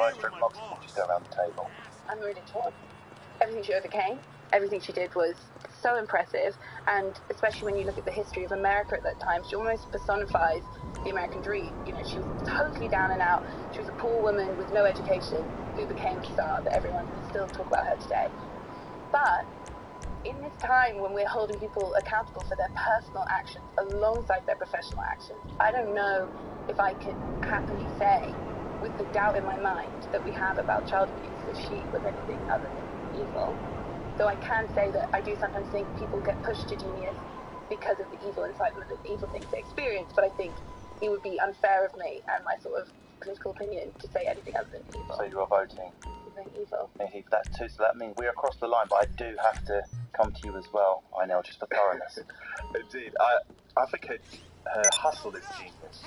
most remarkable? Just go around the table. I'm really torn. Everything she overcame, everything she did was so impressive, and especially when you look at the history of America at that time, she almost personifies the American dream. You know, she was totally down and out. She was a poor woman with no education who became a star that everyone still talk about her today. But in this time when we're holding people accountable for their personal actions alongside their professional actions, I don't know if I can happily say, with the doubt in my mind that we have about child abuse, that she was anything other than evil. Though I can say that I do sometimes think people get pushed to genius because of the evil incitement and the evil things they experience, but I think it would be unfair of me and my sort of political opinion to say anything other than evil. So you are voting? Evil. Heath, that too, so that means we're across the line, but I do have to come to you as well, I know, just for thoroughness. Indeed, I think her hustle is genius.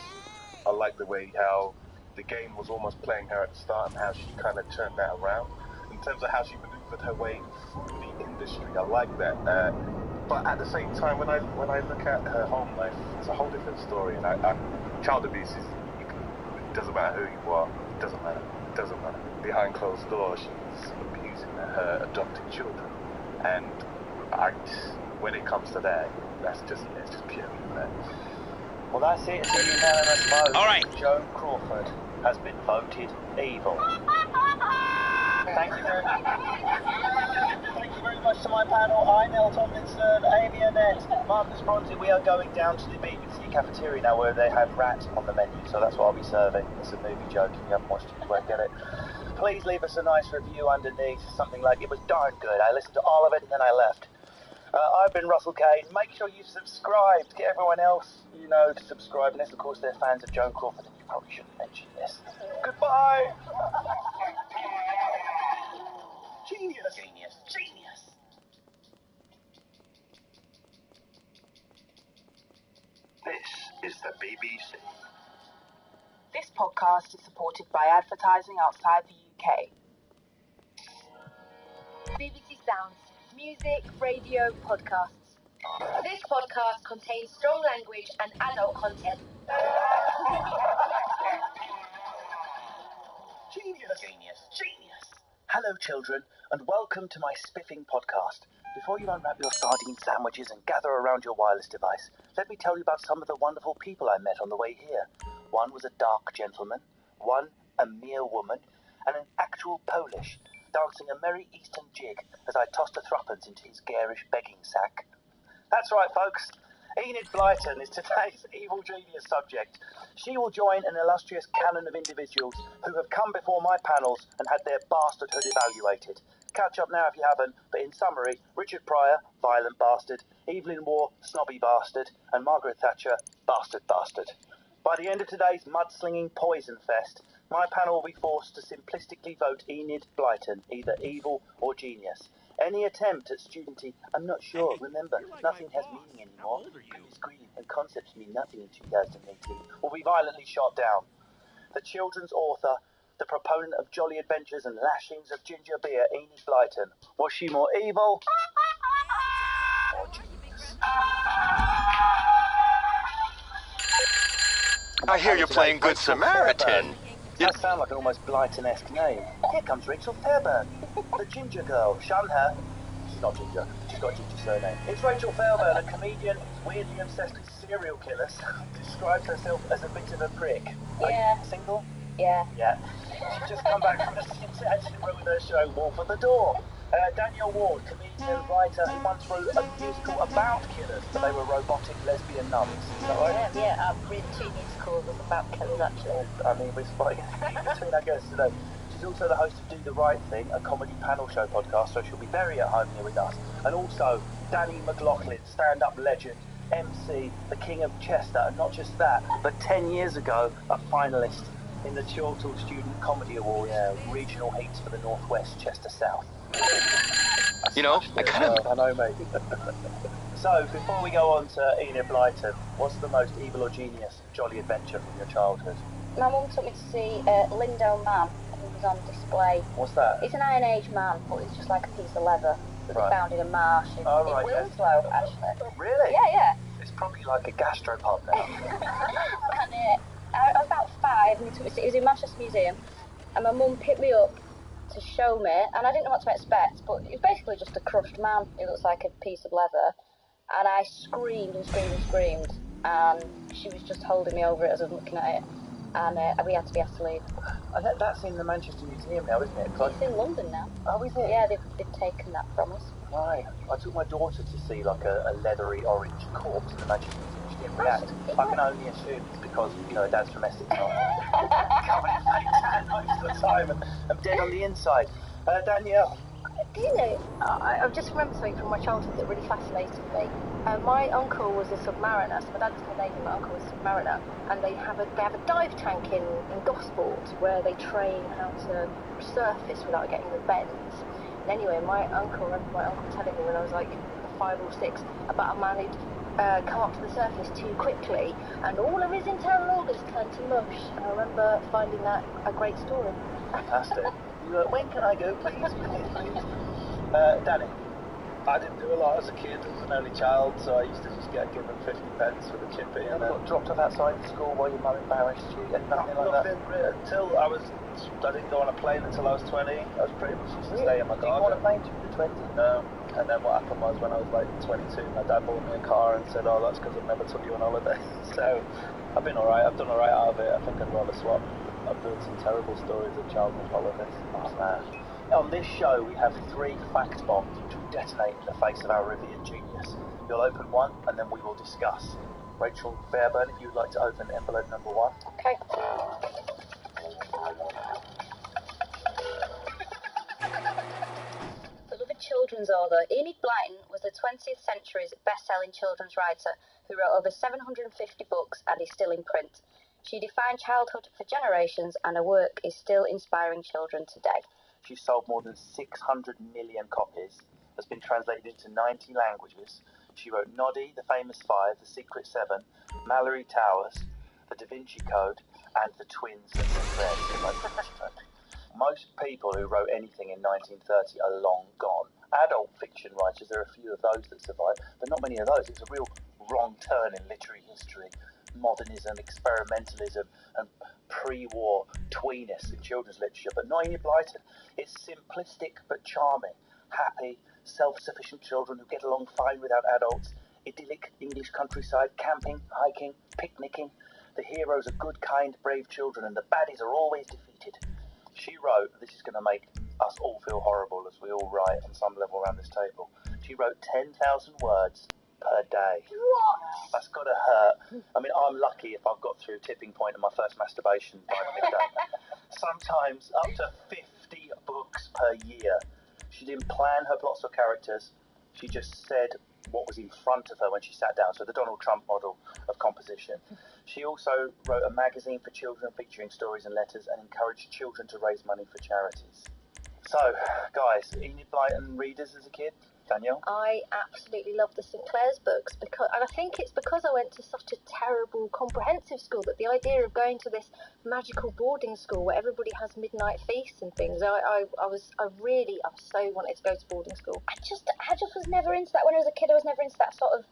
I like the way how the game was almost playing her at the start and how she kind of turned that around. In terms of how she maneuvered her way through the industry, I like that. But at the same time, when I look at her home life, it's a whole different story. And child abuse is, it doesn't matter who you are, it doesn't matter. Behind closed doors, she's abusing her adopted children. And when it comes to that, it's just purely that. Well, that's it. It's a unanimous vote. All right. Joan Crawford has been voted evil. Thank you very much. Thank you very much to my panel. I'm Neil Tomlinson, Amy Annette, Marcus Bronte. We are going down to the BBC cafeteria now, where they have rat on the menu, so that's what I'll be serving. It's a movie joke. If you haven't watched it, you won't get it. Please leave us a nice review underneath, something like, "It was darn good. I listened to all of it and then I left." I've been Russell Kane. Make sure you subscribe. Get everyone else, you know, to subscribe. Unless, of course, they're fans of Joan Crawford, and you probably shouldn't mention this. Goodbye. Genius. This is the BBC. This podcast is supported by advertising outside the UK. BBC Sounds, music, radio, podcasts. This podcast contains strong language and adult content. Genius. Hello, children, and welcome to my spiffing podcast. Before you unwrap your sardine sandwiches and gather around your wireless device, let me tell you about some of the wonderful people I met on the way here. One was a dark gentleman, one a mere woman, and an actual Polish, dancing a merry Eastern jig as I tossed a threepence into his garish begging sack. That's right, folks. Enid Blyton is today's evil genius subject. She will join an illustrious canon of individuals who have come before my panels and had their bastardhood evaluated. Catch up now if you haven't, but in summary, Richard Pryor, violent bastard, Evelyn Waugh, snobby bastard, and Margaret Thatcher, bastard. By the end of today's mudslinging poison fest, my panel will be forced to simplistically vote Enid Blyton, either evil or genius. Any attempt at studenty, I'm not sure. Remember, nothing has meaning anymore. It's green and concepts mean nothing in 2018. Will be violently shot down. The children's author, the proponent of jolly adventures and lashings of ginger beer, Enid Blyton. Was she more evil or genius? I hear you're playing Good Samaritan. That sounds like an almost Blyton-esque name. Here comes Rachel Fairburn, the ginger girl. Shun her. She's not ginger. She's got a ginger surname. It's Rachel Fairburn, a comedian who's weirdly obsessed with serial killers. Describes herself as a bit of a prick. Yeah. Are you single? Yeah. She's just come back from a stint with her show Wolf at the Door. Danielle Ward, comedian, writer, who once wrote a musical about killers, but they were robotic lesbian nuns. Is that right? Yeah, I've written 2 musicals about killers, actually. I mean, we're spotting between our guests today. She's also the host of Do the Right Thing, a comedy panel show podcast, so she'll be very at home here with us. And also, Danny McLaughlin, stand-up legend, MC, the King of Chester, and not just that, but 10 years ago, a finalist in the Chorlton Student Comedy Awards, regional heats for the Northwest Chester South. You know, I kind of... I know, mate. So, before we go on to Enid Blyton, what's the most evil or genius jolly adventure from your childhood? My mum took me to see Lindo Man, who was on display. What's that? It's an Iron Age man, but it's just like a piece of leather that they found in a marsh in Wilslow, actually. Really? Yeah. It's probably like a gastropub now. And I was about 5, and he took me to, it was in Manchester Museum, and my mum picked me up to show me, and I didn't know what to expect, but it was basically just a crushed man. It looks like a piece of leather, and I screamed and screamed and screamed, and she was just holding me over it as I was looking at it, and we had to be asked to leave. That's in the Manchester Museum now, isn't it? It's in London now. Oh, is it? Yeah, they've taken that from us. Right. I took my daughter to see like a leathery orange corpse in the Manchester Museum. She didn't react. I can only assume it's because, her dad's from Essex. Covered in fake tan most of the time, and I'm dead on the inside. Danielle. Do you know, I just remembered something from my childhood that really fascinated me. My uncle was a submariner, so my dad's a Navy, my uncle was a submariner, and they have a dive tank in Gosport where they train how to surface without getting the bends. And anyway, I remember my uncle telling me when I was like 5 or 6 about a man who'd come up to the surface too quickly, and all of his internal organs turned to mush. And I remember finding that a great story. Fantastic. When can I go, please? Danny. I didn't do a lot as a kid. I was an only child, so I used to just get given 50 pence for the chippy. And then got dropped off outside the school while your mum embarrassed you and nothing like that? Until I didn't go on a plane until I was 20. I was pretty much used to stay in my garden. Did you want a plane till you were 20? No. And then what happened was when I was like 22, my dad bought me a car and said, oh, that's because I never took you on holiday. So I've been alright. I've done alright out of it. I think I'd rather swap. I've heard some terrible stories of childhood holidays. Oh, man. On this show, we have 3 fact bombs which will detonate in the face of our revered genius. You'll open one, and then we will discuss. Rachel Fairburn, if you'd like to open envelope number 1. Okay. Beloved children's author, Enid Blyton was the 20th century's best-selling children's writer who wrote over 750 books and is still in print. She defined childhood for generations, and her work is still inspiring children today. She's sold more than 600 million copies, has been translated into 90 languages. She wrote Noddy, The Famous Five, The Secret Seven, Mallory Towers, The Da Vinci Code, and The Twins and the Threads. Most people who wrote anything in 1930 are long gone. Adult fiction writers, there are a few of those that survive, but not many of those. It's a real wrong turn in literary history. Modernism, experimentalism, and pre-war tweeness in children's literature, but not Enid Blyton. It's simplistic but charming, happy, self-sufficient children who get along fine without adults, idyllic English countryside, camping, hiking, picnicking. The heroes are good, kind, brave children, and the baddies are always defeated. She wrote, this is going to make us all feel horrible as we all write on some level around this table, she wrote 10,000 words per day. What? That's got to hurt. I mean, I'm lucky if I've got through tipping point in my first masturbation by midday. Sometimes up to 50 books per year. She didn't plan her plots or characters. She just said what was in front of her when she sat down. So the Donald Trump model of composition. She also wrote a magazine for children featuring stories and letters and encouraged children to raise money for charities. So, guys, Enid Blyton readers as a kid? Danielle? I absolutely love the Sinclair's books, and I think it's because I went to such a terrible comprehensive school that the idea of going to this magical boarding school where everybody has midnight feasts and things, I so wanted to go to boarding school. I just was never into that. When I was a kid, I was never into that sort of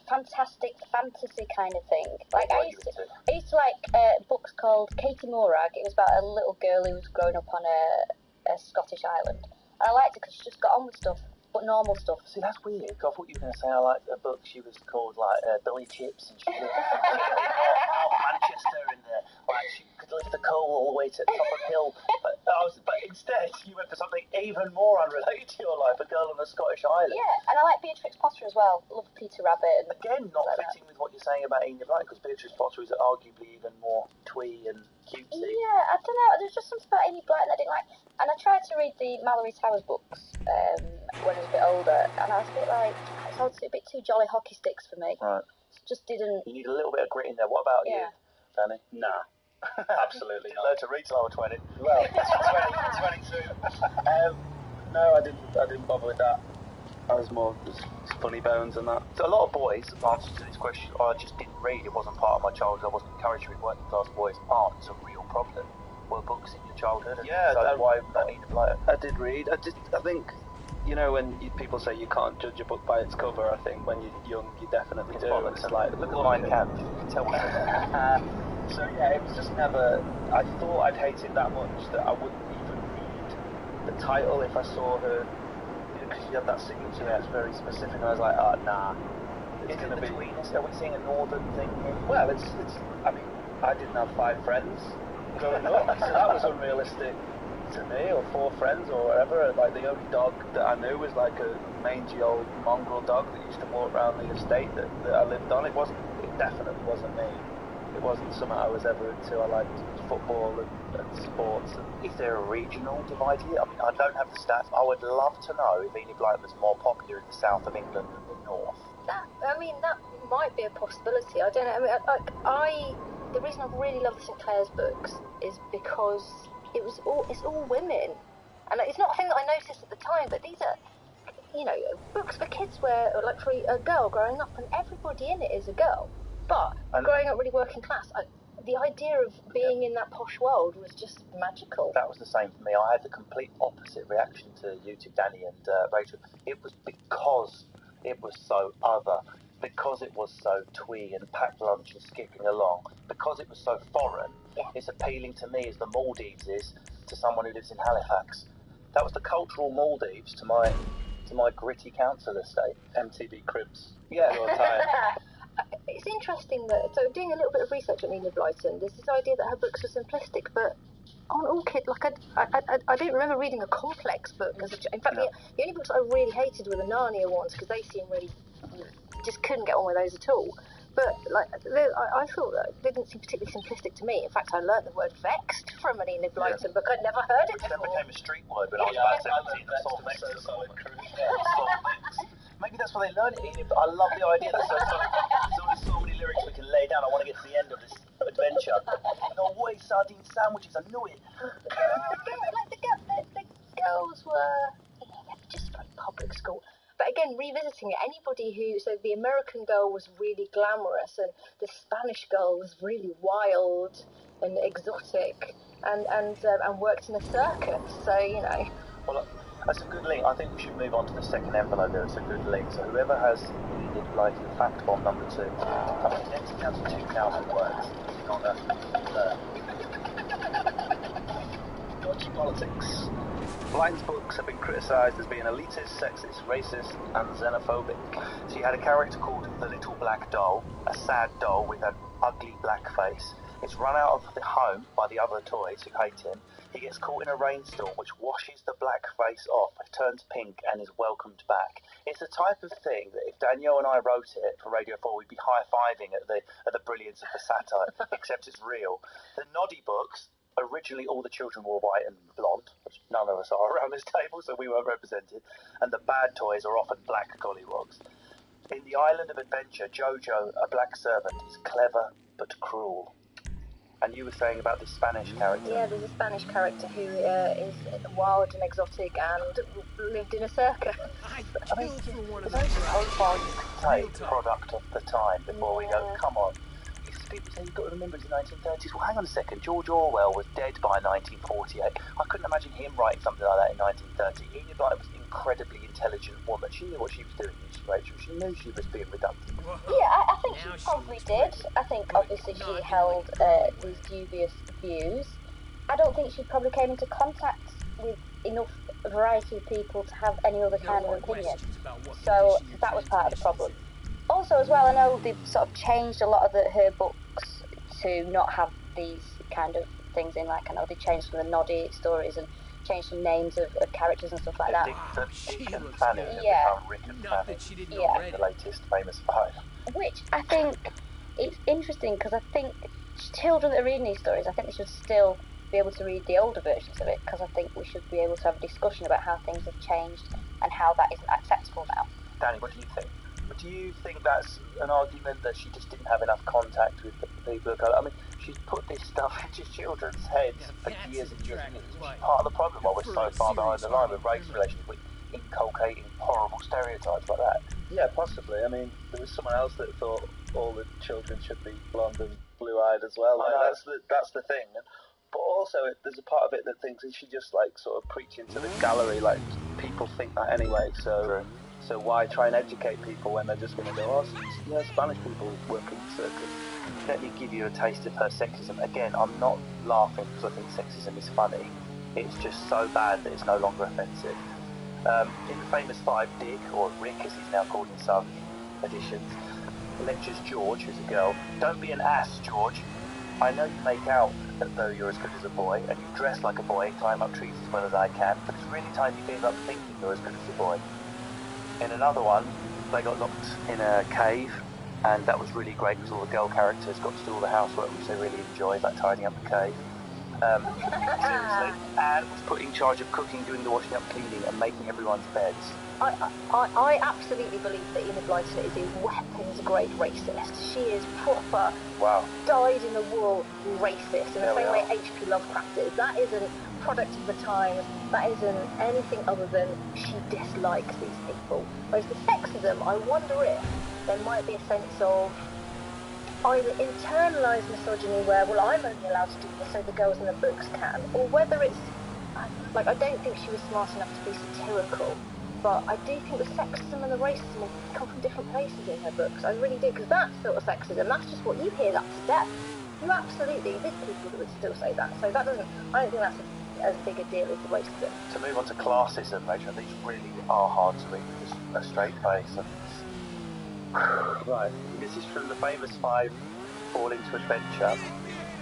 fantastic fantasy kind of thing. Like I used to like books called Katie Morag. It was about a little girl who was growing up on a Scottish island, and I liked it because she just got on with stuff. But normal stuff. See, that's weird. I thought you were going to say I liked a book. She was called like Billy Chips, and she lived out Manchester, and like she could lift the coal all the way to the top of the hill. But instead, you went for something even more unrelated to your life: a girl on a Scottish island. Yeah, and I like Beatrix Potter as well. Love Peter Rabbit. And again, not like fitting with what you're saying about Enid Blyton, because Beatrix Potter is arguably even more twee and cutesy. Yeah, I don't know. There's just something about Enid Blyton I didn't like. And I tried to read the Mallory Towers books when I was a bit older, and I was a bit like, it sounds a bit too jolly hockey sticks for me. Right. Just didn't. You need a little bit of grit in there. What about you, Danny? Nah. Absolutely not. Learn to read till I was 20. Well, 22. No, I didn't bother with that. I was more just funny bones and that. So a lot of boys answer to this question, I just didn't read, it wasn't part of my childhood, I wasn't encouraged to read. Working class boys aren't. It's a real problem. Were books in your childhood? And yeah, so why not Enid Blyton? I did read. I think, when people say you can't judge a book by its cover, I think when you're young you definitely do. It's like, look at Mein Kampf, you can tell what So yeah, it was just never. I thought I'd hate it that much that I wouldn't even read the title if I saw her, because she had that signature that's very specific. And I was like, oh nah, it's going to be. Are we seeing a northern thing here? Well, it's. I mean, I didn't have 5 friends growing up, so that was unrealistic to me, or 4 friends or whatever. Like the only dog that I knew was like a mangy old mongrel dog that used to walk around the estate that I lived on. It definitely wasn't me. It wasn't something I was ever into. I liked football and sports. Is there a regional divide here? I mean, I don't have the stats. I would love to know if Enid Blyton was more popular in the south of England than the north. That might be a possibility. I don't know. I mean, the reason I really love the St Clair's books is because it's all women, and it's not a thing that I noticed at the time. But these are, books for kids where, like, for a girl growing up, and everybody in it is a girl. But growing up really working class, the idea of being in that posh world was just magical. That was the same for me. I had the complete opposite reaction to you two, Danny and Rachel. It was because it was so other, because it was so twee and packed lunch and skipping along, because it was so foreign. It's appealing to me as the Maldives is to someone who lives in Halifax. That was the cultural Maldives to my gritty council estate. MTV Cribs. Yeah. It's interesting that, so doing a little bit of research on Enid Blyton, there's this idea that her books are simplistic, but aren't all kids, like, I don't remember reading a complex book. In fact, the only books I really hated were the Narnia ones, because they seemed really, just couldn't get on with those at all. But, like, I thought that they didn't seem particularly simplistic to me. In fact, I learnt the word vexed from an Enid Blyton book. I'd never heard it before. It became a street word when I was about 17. I saw vexed. Maybe that's why they learn it, Enid, but I love the idea that there's always so many lyrics we can lay down. I want to get to the end of this adventure. No way, sardine sandwiches, I knew it. The girls were, they were just like public school. But again, revisiting it, so the American girl was really glamorous, and the Spanish girl was really wild and exotic, and worked in a circus, so, Well, that's a good link. I think we should move on to the second envelope there. It's a good link. So whoever has Enid Blyton fact bomb number 2, I mean, next down to 2,000 words. Not a Dodgy politics. Blyton's books have been criticised as being elitist, sexist, racist, and xenophobic. She had a character called the Little Black Doll, a sad doll with an ugly black face. It's run out of the home by the other toys who hate him. He gets caught in a rainstorm which washes the black face off, turns pink, and is welcomed back. It's the type of thing that if Danielle and I wrote it for Radio 4, we'd be high-fiving at the brilliance of the satire, except it's real. The Noddy books, originally all the children were white and blonde, which none of us are around this table, so we weren't represented, and the bad toys are often black gollywogs. In the Island of Adventure, Jojo, a black servant, is clever but cruel. And you were saying about this Spanish character. Yeah, there's a Spanish character who is wild and exotic and lived in a circus. I mean, there's only so far you can take product of the time before we go, come on. People say you've got to remember it's the 1930s. Well, hang on a second. George Orwell was dead by 1948. I couldn't imagine him writing something like that in 1930. Enid Blyton was an incredibly intelligent woman. She knew what she was doing, Rachel. She knew she was being redundant. Yeah, I think she probably did. I think obviously she held these dubious views. I don't think she probably came into contact with enough variety of people to have any other kind of opinion. So that was part of the problem. Also, as well, I know they've sort of changed a lot of her books to not have these kind of things in. Like, I know they changed some of the Noddy stories and changed some names of characters and stuff like that. Dick and Fanny have become Rick and Fanny. The latest famous 5. Which I think it's interesting, because I think children that are reading these stories, I think they should still be able to read the older versions of it, because I think we should be able to have a discussion about how things have changed and how that isn't acceptable now. Danny, what do you think? Do you think that's an argument that she just didn't have enough contact with the people of colour? I mean, she's put this stuff into children's heads for years and years and years. It's part of the problem why we're so far behind the line with race relations, with inculcating horrible stereotypes like that. Yeah, possibly. I mean, there was someone else that thought all the children should be blonde and blue-eyed as well. Like, that's the thing. But also, there's a part of it that thinks that she just, like, sort of preaching to the gallery, like, people think that anyway, so why try and educate people when they're just going to go, oh, yeah, Spanish people work in the circus. let me give you a taste of her sexism. Again, I'm not laughing because I think sexism is funny. It's just so bad that it's no longer offensive. In the famous 5, Dick, or Rick as he's now called in some editions, lectures George, who's a girl, "Don't be an ass, George. I know you make out though you're as good as a boy, and you dress like a boy, climb up trees as well as I can, but it's really time you gave up thinking you're as good as a boy." In another one, they got locked in a cave, and that was really great because all the girl characters got to do all the housework, which they really enjoyed, like tidying up the cave. Seriously, Anne was put in charge of cooking, doing the washing up, cleaning, and making everyone's beds. I absolutely believe that Enid Blyton is a weapons-grade racist. She is proper, dyed-in-the-wool racist, in the same way H.P. Lovecraft is. That isn't product of the times, that isn't anything other than she dislikes these people. Whereas the sexism, I wonder if there might be a sense of either internalised misogyny where, well, I'm only allowed to do this so the girls in the books can, or whether it's, like, I don't think she was smart enough to be satirical, but I do think the sexism and the racism come from different places in her books. I really do, because that sort of sexism, that's just what you hear that to death. You absolutely, there's people that would still say that, so that doesn't, I don't think that's as big a deal as the racism. To move on to classism, Rachel, these really are hard to read with a straight face. Right, this is from the famous 5 Fall Into Adventure,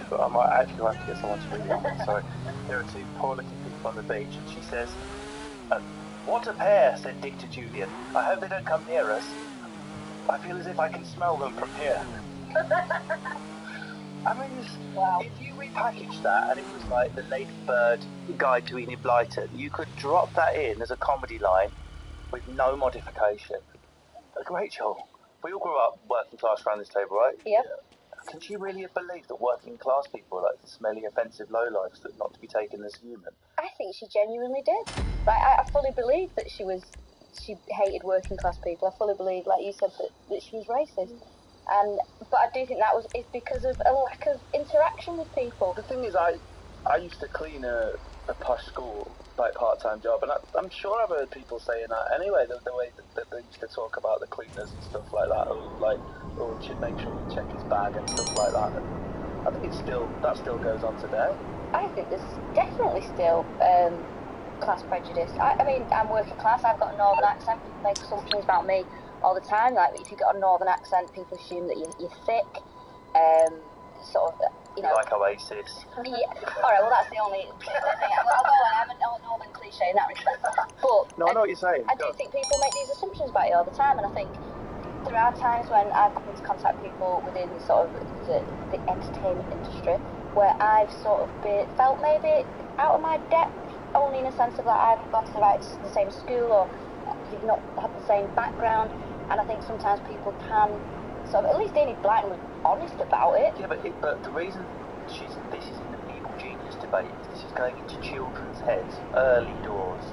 but I might actually have to get someone to read it. So there are 2 poor looking people on the beach, and she says, "What a pair," said Dick to Julian. "I hope they don't come near us. I feel as if I can smell them from here." I mean, if you repackaged that and it was like the Ladybird Guide to Enid Blyton, you could drop that in as a comedy line with no modification. Like, Rachel, we all grew up working class around this table, right? Yep. Can she really have believed that working class people are like smelly, offensive lowlifes that not to be taken as human? I think she genuinely did. Like, I fully believe that she hated working class people. I fully believe, like you said, that she was racist. But I do think it's because of a lack of interaction with people. The thing is, I used to clean a posh school, like part-time job, and I'm sure I've heard people saying that anyway, the way that they used to talk about the cleaners and stuff like that, or like, oh, you should make sure you check his bag and stuff like that. And I think that still goes on today. I think there's definitely still class prejudice. I mean, I'm working class, I've got a northern accent, people make assumptions about me all the time, like if you've got a northern accent, people assume that you're thick, sort of, you know. Like Oasis. Yeah, alright, well that's the only thing. Although I am a northern cliche in that respect. But no, I know what you're saying. I do think people make these assumptions about you all the time, and I think there are times when I've come into contact with people within sort of the entertainment industry where I've sort of felt maybe out of my depth, only in a sense of that I've gone to the same school or you've not had the same background, and I think sometimes people can sort of, at least Enid Blyton was honest about it. Yeah, but the reason this is in the evil genius debate is this is going into children's heads, early doors.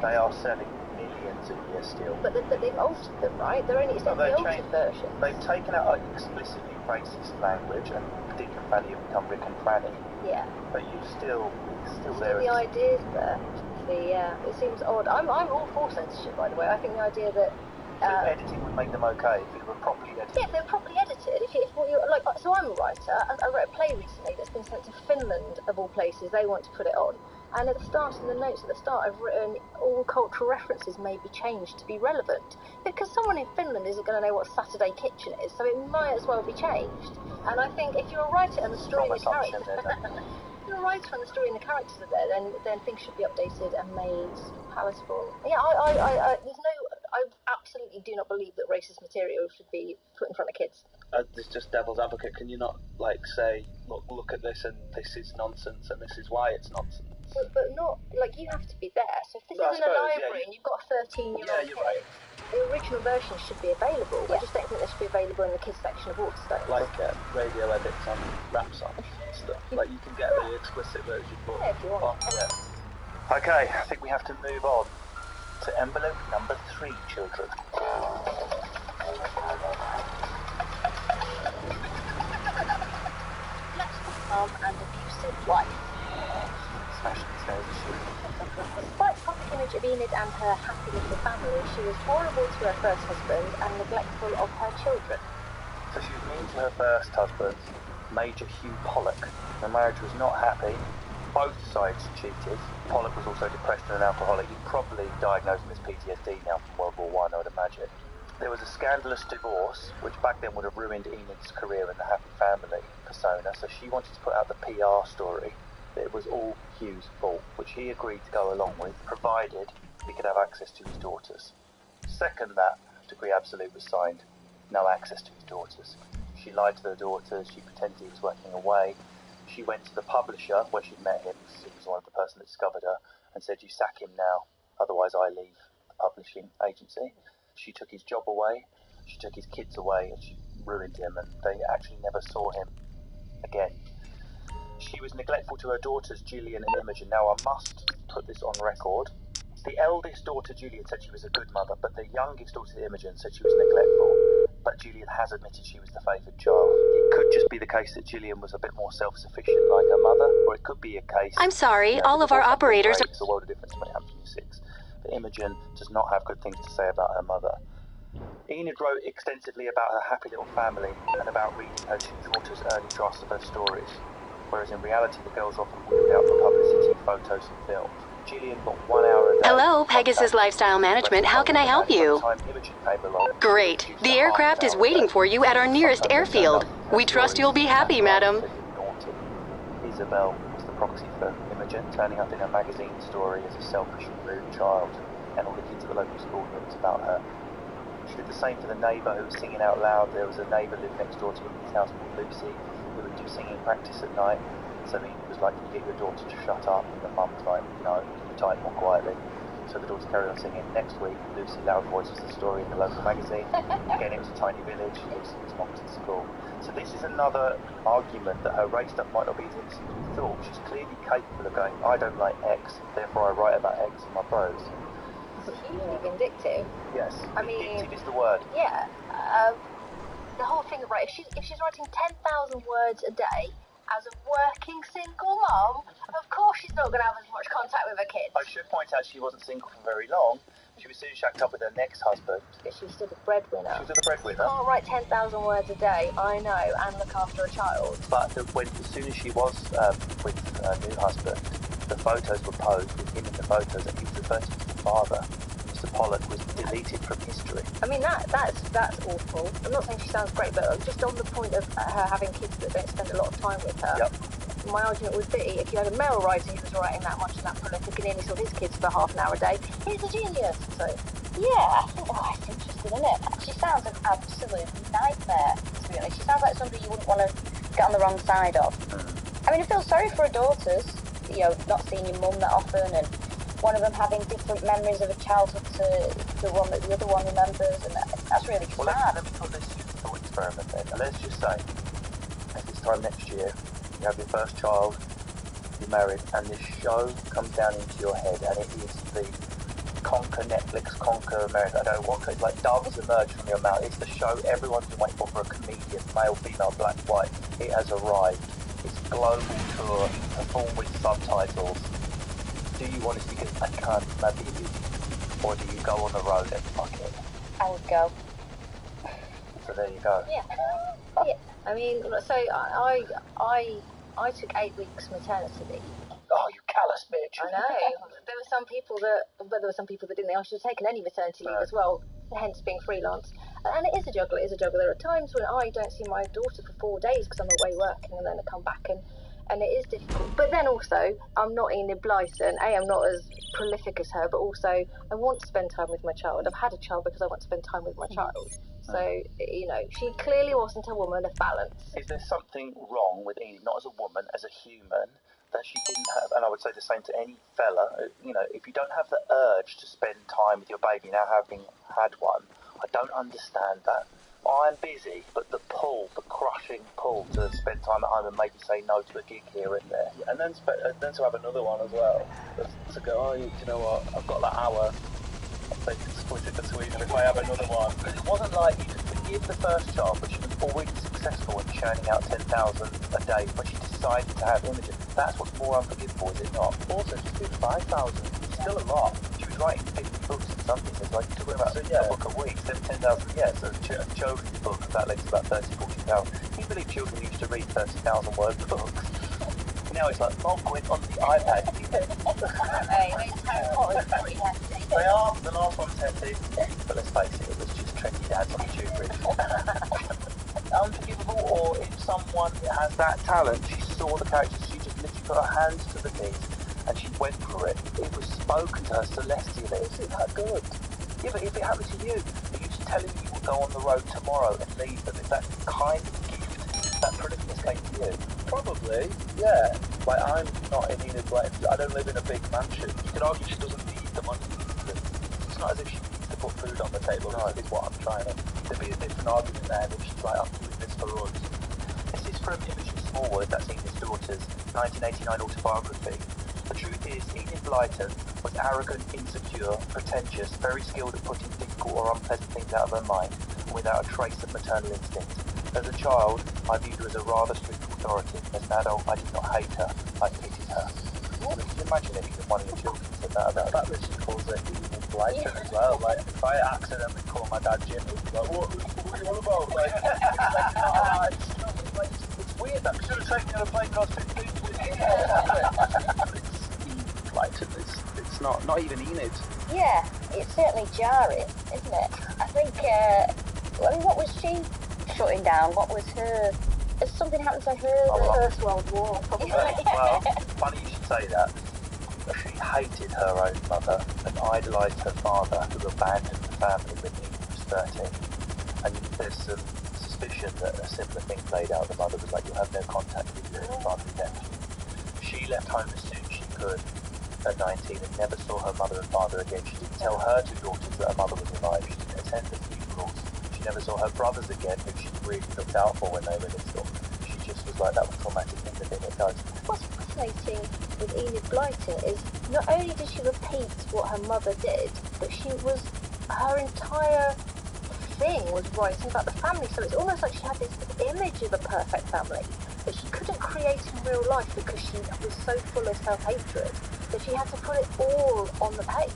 They are selling millions a year still. But they've altered them, right? It's the altered version. They've taken out explicitly racist language, and Dick and Fanny have become Rick and Franny. Yeah. But you still there. The ideas there. It seems odd. I'm all for censorship, by the way. I think the idea that editing would make them okay if they were properly edited. Yeah, if they're properly edited. So I'm a writer, and I wrote a play recently that's been sent to Finland, of all places. They want to put it on. And at the start, in the notes at the start, I've written all cultural references may be changed to be relevant. Because someone in Finland isn't going to know what Saturday Kitchen is, so it might as well be changed. And I think if you're a writer and the story and the characters... You're a writer and the story and the characters are there, then things should be updated and made palatable. Yeah, I absolutely do not believe that racist material should be put in front of kids. There's just devil's advocate. Can you not say, look at this and this is nonsense and this is why it's nonsense? But not you have to be there. So if this is in a library and you've got a 13-year-old you're right. The original version should be available. Yeah. I just don't think they should be available in the kids section of Waterstones. Like radio edits on rap songs and stuff. Like you can get the explicit version. But if you want. Okay, I think we have to move on to envelope number 3, children. Let's and abusive wife. Smashing stairs, is she? Despite the public image of Enid and her happy little family, she was horrible to her first husband and neglectful of her children. So she was mean to her first husband, Major Hugh Pollock. The marriage was not happy. Both sides cheated. Pollock was also depressed and an alcoholic. He'd probably diagnosed him as PTSD now from World War I would imagine. There was a scandalous divorce, which back then would have ruined Enid's career in the happy family persona, so she wanted to put out the PR story that it was all Hugh's fault, which he agreed to go along with, provided he could have access to his daughters. Second that degree absolute was signed, no access to his daughters. She lied to the daughters, she pretended he was working away. She went to the publisher where she'd met him, he was one of the person that discovered her, and said, "You sack him now, otherwise I leave the publishing agency." She took his job away, she took his kids away, and she ruined him, and they actually never saw him again. She was neglectful to her daughters, Gillian and Imogen. Now, I must put this on record. The eldest daughter, Gillian, said she was a good mother, but the youngest daughter, Imogen, said she was neglectful. But Gillian has admitted she was the favoured child. It could just be the case that Gillian was a bit more self-sufficient like her mother, or it could be a case... I'm sorry, all of our operators... It's a world of difference when it happens when you're 6. But Imogen does not have good things to say about her mother. Enid wrote extensively about her happy little family and about reading her two daughters' early drafts of her stories, whereas in reality the girls often wheeled out for publicity, photos and films. Gillian got 1 hour a day. Hello, Pegasus Lifestyle Management. How can I help you? Great. The aircraft is waiting for you at our nearest airfield. We trust you'll be happy, madam. Isabel was the proxy for Imogen, turning up in her magazine story as a selfish and rude child, and all the kids at the local school knew it was about her. She did the same for the neighbour who was singing out loud. There was a neighbour lived next door to Enid's house called Lucy, who would do singing practice at night. So Enid was like, "You get your daughter to shut up," and the mum was like, "No, you type more quietly." So the daughter carried on singing. Next week, Lucy Loud Voice was the story in the local magazine. Again, it was a tiny village. Lucy was mocked at school. So this is another argument that her race stuff might not be as innocent as we thought. She's clearly capable of going, "I don't like X, therefore I write about X in my prose." It's hugely vindictive. Yes, I mean, vindictive is the word. Yeah. The whole thing, right, if she's writing 10,000 words a day as a working single mom, of course she's not going to have as much contact with her kids. I should point out she wasn't single for very long. She was soon shacked up with her next husband. But she was still the breadwinner. She was still the breadwinner. You can't write 10,000 words a day, I know, and look after a child. But as soon as she was with her new husband, the photos were posed with him in the photos, and he was referred to as the father. Mr. Pollock was deleted from history. I mean, that's awful. I'm not saying she sounds great, but just on the point of her having kids that don't spend a lot of time with her, Yep. My argument would be, if you had a male writer who was writing that much and that prolific and only saw his kids for half an hour a day, he's a genius. So, yeah, I think, it's interesting, isn't it? She sounds an absolute nightmare, to be honest. She sounds like somebody you wouldn't want to get on the wrong side of. I mean, I feel sorry for her daughters, not seeing your mum that often, and one of them having different memories of a childhood to the one that the other one remembers, and that's really sad. Well, let me put this to the thought experiment then. Let's just say, at this time next year, you have your first child, you're married, and this show comes down into your head, and it is the conquer Netflix, conquer America. I don't know what, it's like doves emerge from your mouth. It's the show everyone's been waiting for a comedian, male, female, black, white. It has arrived. It's global tour, performed with subtitles. Do you want it because I can't maybe you, or do you go on the road and fuck it? I would go. So there you go. yeah. I mean, so I took 8 weeks maternity leave. Oh, you callous bitch. I know. There were some people that didn't. I should have taken any maternity leave as well, hence being freelance. And it is a juggle. There are times when I don't see my daughter for 4 days because I'm away working, and then I come back and it is difficult. But then also, I'm not Enid Blyton. I'm not as prolific as her, but also I want to spend time with my child. I've had a child because I want to spend time with my child. So, she clearly wasn't a woman of balance. Is there something wrong with Enid, not as a woman, as a human, that she didn't have? And I would say the same to any fella. If you don't have the urge to spend time with your baby, now having had one, I don't understand that. I'm busy, but the crushing pull to spend time at home and maybe say no to a gig here and there. And then to have another one as well. To go, you know what, I've got that hour, they can split it between them if I have another one. Because it wasn't like you could forgive the first child, but she was already successful in churning out 10,000 a day when she decided to have Imogen. That's what's more unforgivable, is it not? Also, she did 5,000. It's still a lot. She was was writing 50 books in some cases, like you're talking about a book a week, 10,000, so a children's book, that led to about 30,000, 40,000. Can you believe children used to read 30,000 word books? Now it's like, Mom, go in on the iPad. Hey, those Harry Potter's pretty hefty. They are, the last one's hefty, but let's face it, it was just trendy dads on the tube bridge. Unforgivable, or if someone has that talent, she saw the characters, she just literally put her hands to the knees and she went for it. It was spoken to her celestially. Isn't that good? Yeah, but if it happened to you, are you just telling me you will go on the road tomorrow and leave them? Is that kind of gift that prolificness came to you? Probably, yeah. Like, I'm not in Enid Blyton. I don't live in a big mansion. You could argue she doesn't need the money. It's not as if she needs to put food on the table, is what I'm trying to... There'd be a different argument there if she's like, I'm doing this for us. This is from Imogen Smallwood, that's Enid's daughter's 1989 autobiography. The truth is, Enid Blyton was arrogant, insecure, pretentious, very skilled at putting difficult or unpleasant things out of her mind, and without a trace of maternal instinct. As a child, I viewed her as a rather strict authority. As an adult, I did not hate her, I pitied her. I mean, can you imagine if one of your children said that about the fact that she calls it Enid Blyton as well? Like, if I accidentally call my dad Jim, he'd be like, what are you on about? Like, it's weird, that should have taken me on a plane when I was 15. It's not even Enid. Yeah, it's certainly jarring, isn't it? I think, what was she shutting down? What was her... Has something happened to her? The First World War, probably. Well, funny you should say that. She hated her own mother and idolised her father, who abandoned the family when Enid was 13. And there's some suspicion that a similar thing played out. The mother was like, you'll have no contact with your father again. She left home as soon as she could at 19 and never saw her mother and father again. She didn't tell her two daughters that her mother was alive. She didn't attend the funerals. She never saw her brothers again, who she really looked out for when they were little. She just was like, that was traumatic thing that it does. What's fascinating with Enid Blyton is not only did she repeat what her mother did, but her entire thing was writing about the family. So it's almost like she had this image of a perfect family that she couldn't create in real life because she was so full of self-hatred that she had to put it all on the page.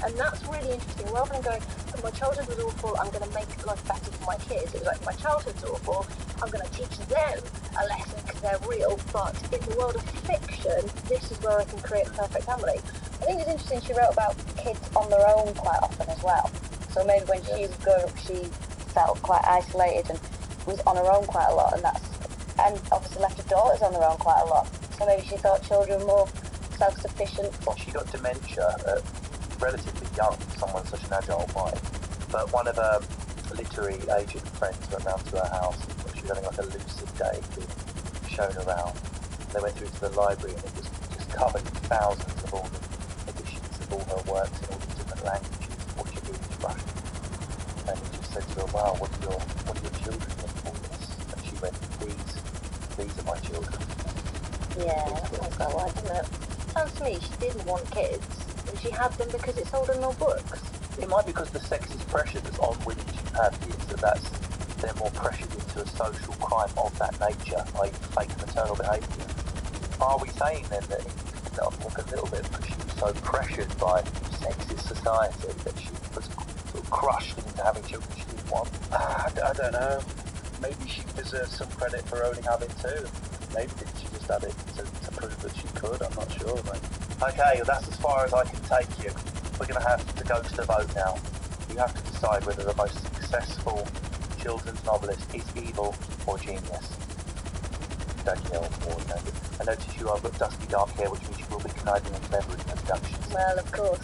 And that's really interesting. Rather than going, my childhood was awful, I'm going to make life better for my kids. It was like, my childhood's awful, I'm going to teach them a lesson because they're real. But in the world of fiction, this is where I can create a perfect family. I think it's interesting she wrote about kids on their own quite often as well. So maybe when she was growing up, she felt quite isolated and was on her own quite a lot, and obviously left her daughters on their own quite a lot. So maybe she thought children were more self-sufficient. She got dementia at relatively young, someone such an agile mind. But one of her literary agent friends went round to her house. She was having like a lucid day, being shown around. They went through to the library and it was just covered in thousands of all the editions of all her works in all these different languages. What she do is Russian. And he just said to her, wow, what do your children think of all this? And she went, these are my children. Yeah, that's quite right, isn't it? Sounds to me she didn't want kids, and she had them because it sold her more books. It might be because the sexist pressure that's on women to have kids, they're more pressured into a social crime of that nature, i.e. fake maternal behaviour. Are we saying then that it felt like a little bit because she was so pressured by sexist society that she was sort of crushed into having children she didn't want? I don't know. Maybe she deserves some credit for only having two. Maybe she just had it to prove that she could, I'm not sure. Okay, well that's as far as I can take you. We're going to have to go to the vote now. You have to decide whether the most successful children's novelist is evil or genius. Danielle or David. I notice you have got dusty dark hair, which means you will be conniving and clever in introductions. Well, of course.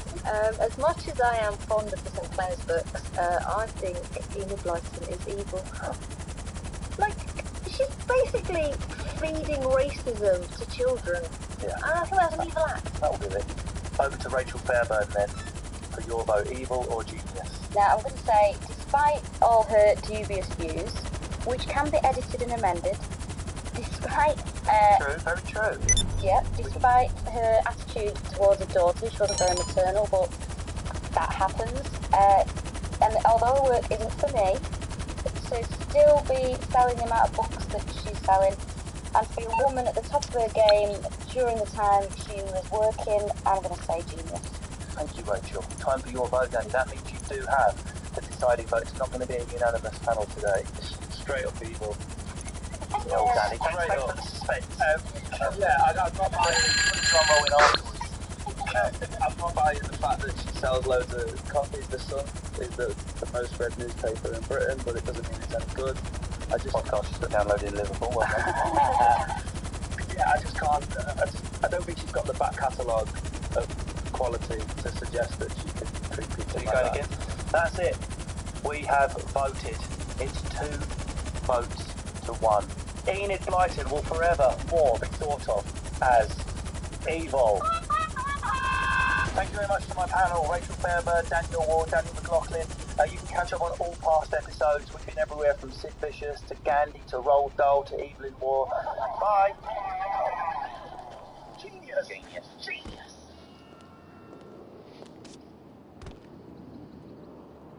As much as I am fond of the St. Clair's books, I think Enid Blyton is evil. Like, she's basically feeding racism to children. Yeah. And I think that's an evil act. That'll do it. Over to Rachel Fairburn then, for your vote, evil or genius? Now, I'm going to say, despite all her dubious views, which can be edited and amended, despite... True, very true. Yeah, despite her attitude towards her daughter, she wasn't very maternal, but that happens. And although her work isn't for me, to still be selling the amount of books that she's selling, and to be a woman at the top of her game during the time she was working, I'm going to say genius. Thank you, Rachel. Time for your vote, Danny. That means you do have the deciding vote. It's not going to be a unanimous panel today. Straight up evil. Oh, Danny, thanks for the suspense. I'm not buying. Drum rolling afterwards. I'm not buying the fact that she sells loads of copies. The Sun is the most read newspaper in Britain, but it doesn't mean it's any good. I just podcast she's got downloaded in Liverpool. Well, yeah, I just can't. I don't think she's got the back catalogue of quality to suggest that she can treat people so you're like going that. again? That's it. We have voted. It's 2 votes to 1. Enid Blyton will forever more be thought of as evil. Thank you very much to my panel, Rachel Fairbird, Daniel Ward, Daniel McLaughlin. You can catch up on all past episodes. We've been everywhere from Sid Vicious to Gandhi to Roald Dahl to Evelyn Waugh. Bye. Genius.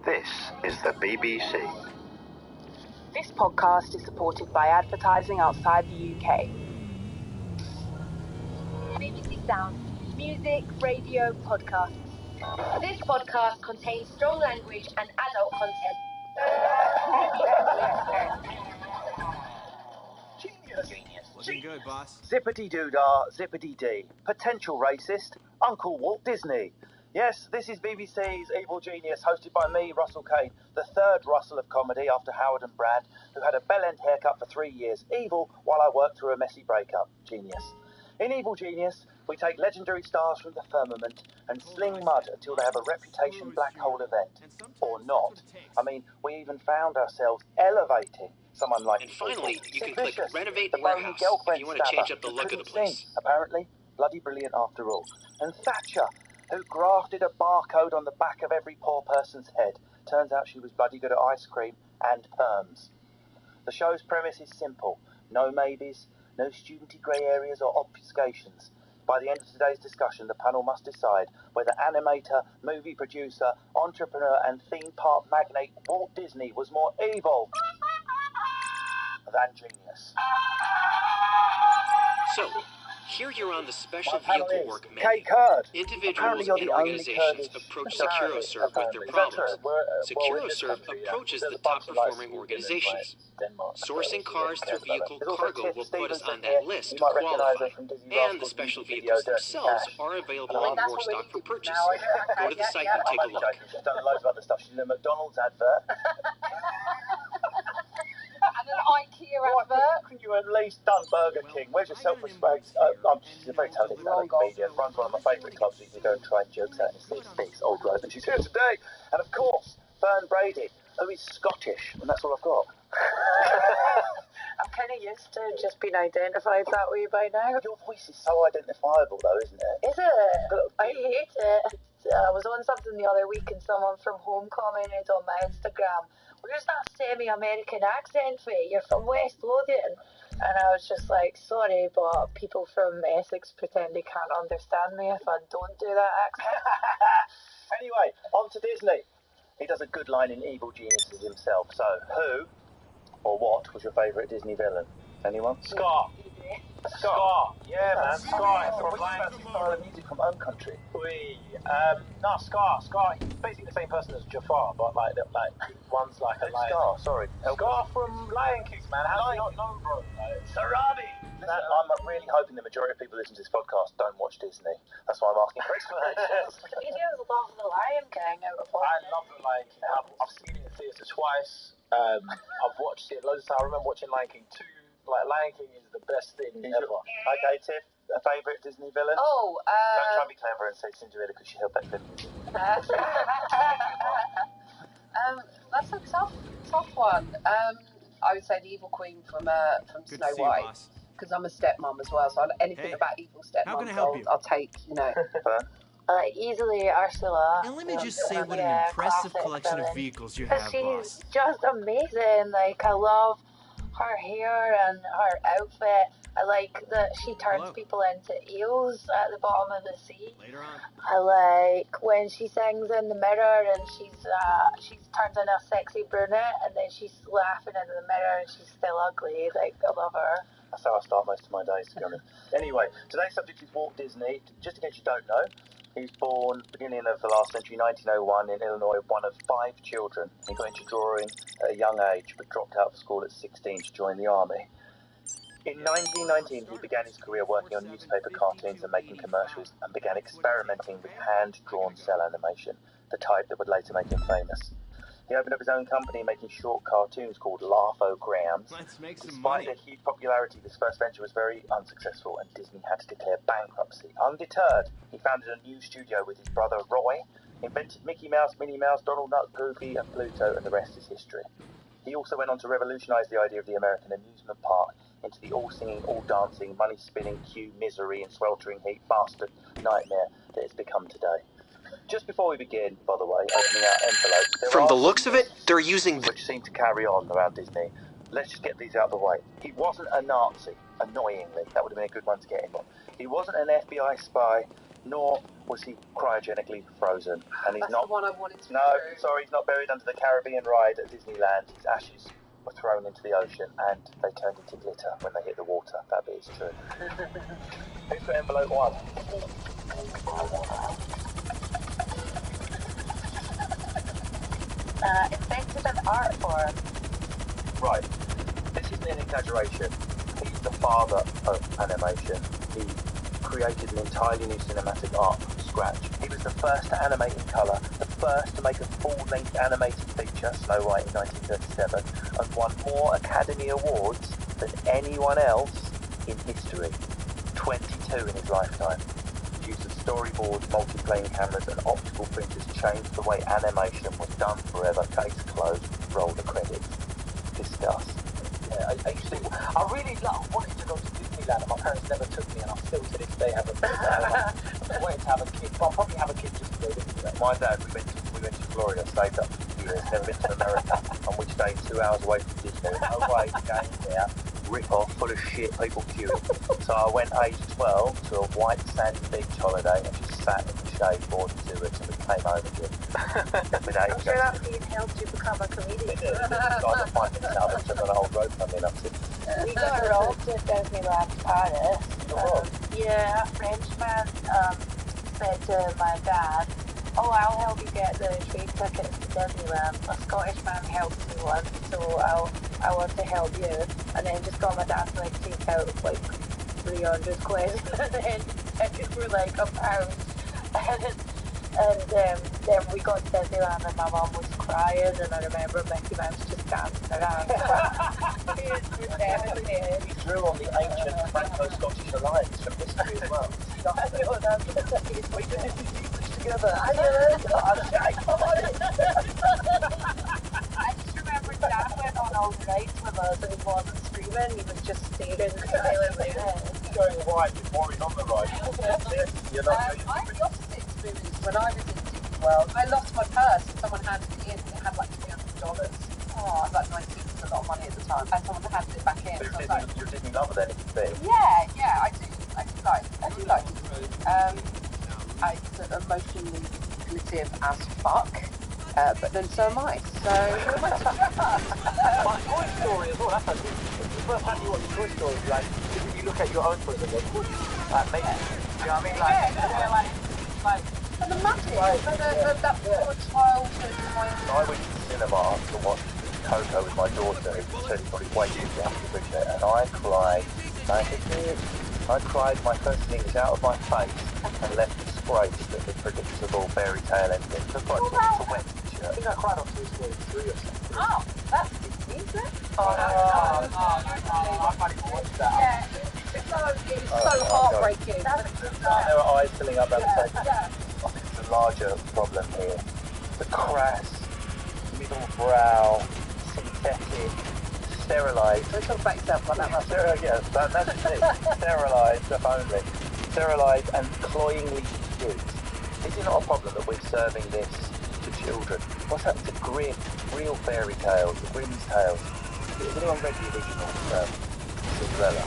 This is the BBC. This podcast is supported by advertising outside the UK. BBC Sound. Music, radio, podcasts. This podcast contains strong language and adult content. Genius. Looking good, boss. Zippity-doo-dah, zippity-dee. Potential racist, Uncle Walt Disney. Yes, this is BBC's Evil Genius, hosted by me, Russell Kane, the third Russell of comedy after Howard and Brad, who had a bell-end haircut for 3 years, evil, while I worked through a messy breakup. Genius. In Evil Genius, we take legendary stars from the firmament and sling mud until they have a reputation black hole event. Or not. I mean, we even found ourselves elevating someone like... And finally, you can click Renovate the bony Warehouse girlfriend if you want to stabber change up the who look of the couldn't place. sing, apparently. Bloody brilliant after all. And Thatcher, who grafted a barcode on the back of every poor person's head. Turns out she was bloody good at ice cream and perms. The show's premise is simple. No maybes, no studenty grey areas or obfuscations. By the end of today's discussion, the panel must decide whether animator, movie producer, entrepreneur and theme park magnate Walt Disney was more evil than genius. So, here you're on the special My panel vehicle is work menu. Kate Kurd. Apparently Individuals you're and the only organizations Kurdish approach apparently, SecuroServe with their Is that true? problems. In this SecuroServe country, approaches there's the a bunch of, like, top-performing organizations. Denmark. Sourcing cars through vehicle There's also cargo Tiff will put us Stevenson on here. that list You to might recognise qualify. her from Dizzy And the Rascal's special music vehicles video, Dirty themselves Cash. are available I on think Warstock for purchase. Now, Go to the site and take a I'm look. joking. She's done loads of other stuff. She's in a McDonald's advert. And an IKEA advert. Couldn't you at least done Burger King? Where's your self-respect? She's a very talented comedian. Runs one of my favourite clubs that you can go and try jokes at in Steve Old Grove. And she's here today. And of course, Fern Brady, who is Scottish. And that's all I've got. I'm kind of used to just being identified that way by now. Your voice is so identifiable, though, isn't it? Is it? I hate it. I was on something the other week and someone from home commented on my Instagram, "Where's that semi-American accent for you? You're from West Lothian." And I was just like, sorry, but people from Essex pretend they can't understand me if I don't do that accent. Anyway, on to Disney. He does a good line in Evil Geniuses himself. So, who or what was your favourite Disney villain? Anyone? Scar. Yeah, man. Scar. From Lion King. Style of music from Home Country. No, Scar. He's basically the same person as Jafar, but like one's like a lion. Scar, sorry. Scar from Lion King, man. How do you not know, bro? Sarabi. I'm really hoping the majority of people listening to this podcast don't watch Disney. That's why I'm asking for explanations. You do love The Lion King out of all. I love the Lion King. I've seen it in theatre twice. I've watched it loads of times. I remember watching Lion King 2. Like, Lion King is the best thing ever. Okay, Tiff, a favourite Disney villain? Oh, Don't try and be clever and say Cinderella because she held back good music. That's a tough one. I would say the Evil Queen from Good Snow to see you, White, boss. because I'm a stepmom as well. So anything Hey, about evil how can I stepmoms, help you? I'll take. You know. easily Ursula. And let me just say what an impressive collection of vehicles you have, She's boss. just amazing. Like, I love her hair and her outfit. I like that she turns Hello. people into eels at the bottom of the sea. Later on. I like when she sings in the mirror and she turns into a sexy brunette and then she's laughing into the mirror and she's still ugly. Like, I love her. That's how I start most of my days, to be honest. Anyway, today's subject is Walt Disney. Just in case you don't know, He was born beginning of the last century, 1901, in Illinois, one of 5 children. He got into drawing at a young age, but dropped out of school at 16 to join the army. In 1919, he began his career working on newspaper cartoons and making commercials, and began experimenting with hand-drawn cell animation, the type that would later make him famous. He opened up his own company making short cartoons called Laugh-O-Grams. Despite their huge popularity, this first venture was very unsuccessful, and Disney had to declare bankruptcy. Undeterred, he founded a new studio with his brother Roy, invented Mickey Mouse, Minnie Mouse, Donald Duck, Goofy, and Pluto, and the rest is history. He also went on to revolutionise the idea of the American amusement park into the all-singing, all-dancing, money-spinning, cue, misery, and sweltering heat bastard nightmare that it's become today. Just before we begin, by the way, opening out envelopes... From the looks of it, they're using... which seem to carry on around Disney. Let's just get these out of the way. He wasn't a Nazi, annoyingly. That would have been a good one to get him on. He wasn't an FBI spy, nor was he cryogenically frozen. And he's not... the one I wanted to No, sorry, he's not buried under the Caribbean ride at Disneyland. His ashes were thrown into the ocean, and they turned into glitter when they hit the water. That bit is true. Who's got envelope 1? Invented an art form. Right. This isn't an exaggeration. He's the father of animation. He created an entirely new cinematic art from scratch. He was the first to animate in colour, the first to make a full-length animated feature, Snow White in 1937, and won more Academy Awards than anyone else in history. 22 in his lifetime. The use of storyboards, multi-plane cameras and optical printers changed the way animation was done forever. Case closed. Roll the credits. Discuss. Yeah, I really wanted to go to Disneyland, and my parents never took me, and I still to this day haven't been there. I'm waiting to have a kid, but I'll probably have a kid just to go to Disneyland. My dad, we went to Florida, saved up for years, never been to America, and we stayed 2 hours away from Disney. No way, going there, rip off, full of shit, people queuing. So I went age 12 to a white sandy beach holiday and just sat in the shade, bored to it, and we came home again. I'm sure that being helped you become a comedian. I find this out and took an old road coming up to. We got robbed at Disneyland Paris. Yeah, a Frenchman said to my dad, "Oh, I'll help you get the train tickets to Disneyland." A Scottish man helped me once, so I want to help you. And then just got my dad to like take out like 300 quid, and then tickets were like £1. And then we got to Disneyland and my mum was crying, and I remember Mickey Mouse just dancing around. He was devastated. He drew on the ancient Franco-Scottish alliance from history as well. I know, that's We did this together. I just remember Dad went on all the rides with us and he wasn't screaming, he was just staring silently. Going white with worries on the ride. You're not I had the opposite experience when I was in Disney World. I lost my purse and someone handed it in and it had like $300. Oh, I was like 96, was a lot of money at the time. And someone handed it back in. So So I was like, you're Disney lover then, if you think. yeah, I do like Disney. It's emotionally manipulative as fuck. But then so am I. So who am I to My Toy Story as well, that's a good. The first time you watch Toy Story, like, you look at your own toys and go, like, maybe. You know what I mean? Like, and the magic, that poor childhood kind of... I went to the cinema to watch Coco with my daughter, who said it's probably way too young to appreciate it, and I cried like a kid. I cried my first English out of my face and left disgraced at the predictable fairy tale ending. Just like it's a wet t-shirt. I think I cried on Toy Story 3 or something. Oh, that's Disney, isn't it? I can't even watch that. Yeah, it's so heartbreaking. There are eyes filling up that tape. I think it's a larger problem here. The crass, middle brow, synthetic, sterilised. Don't talk about yourself like that. Yes, that's the thing. Sterilised, if only. Sterilised and cloyingly cute. Is it not a problem that we're serving this to children? What's happened to Grimm, real fairy tales, the Grimm's tales? Has anyone read the original Cinderella?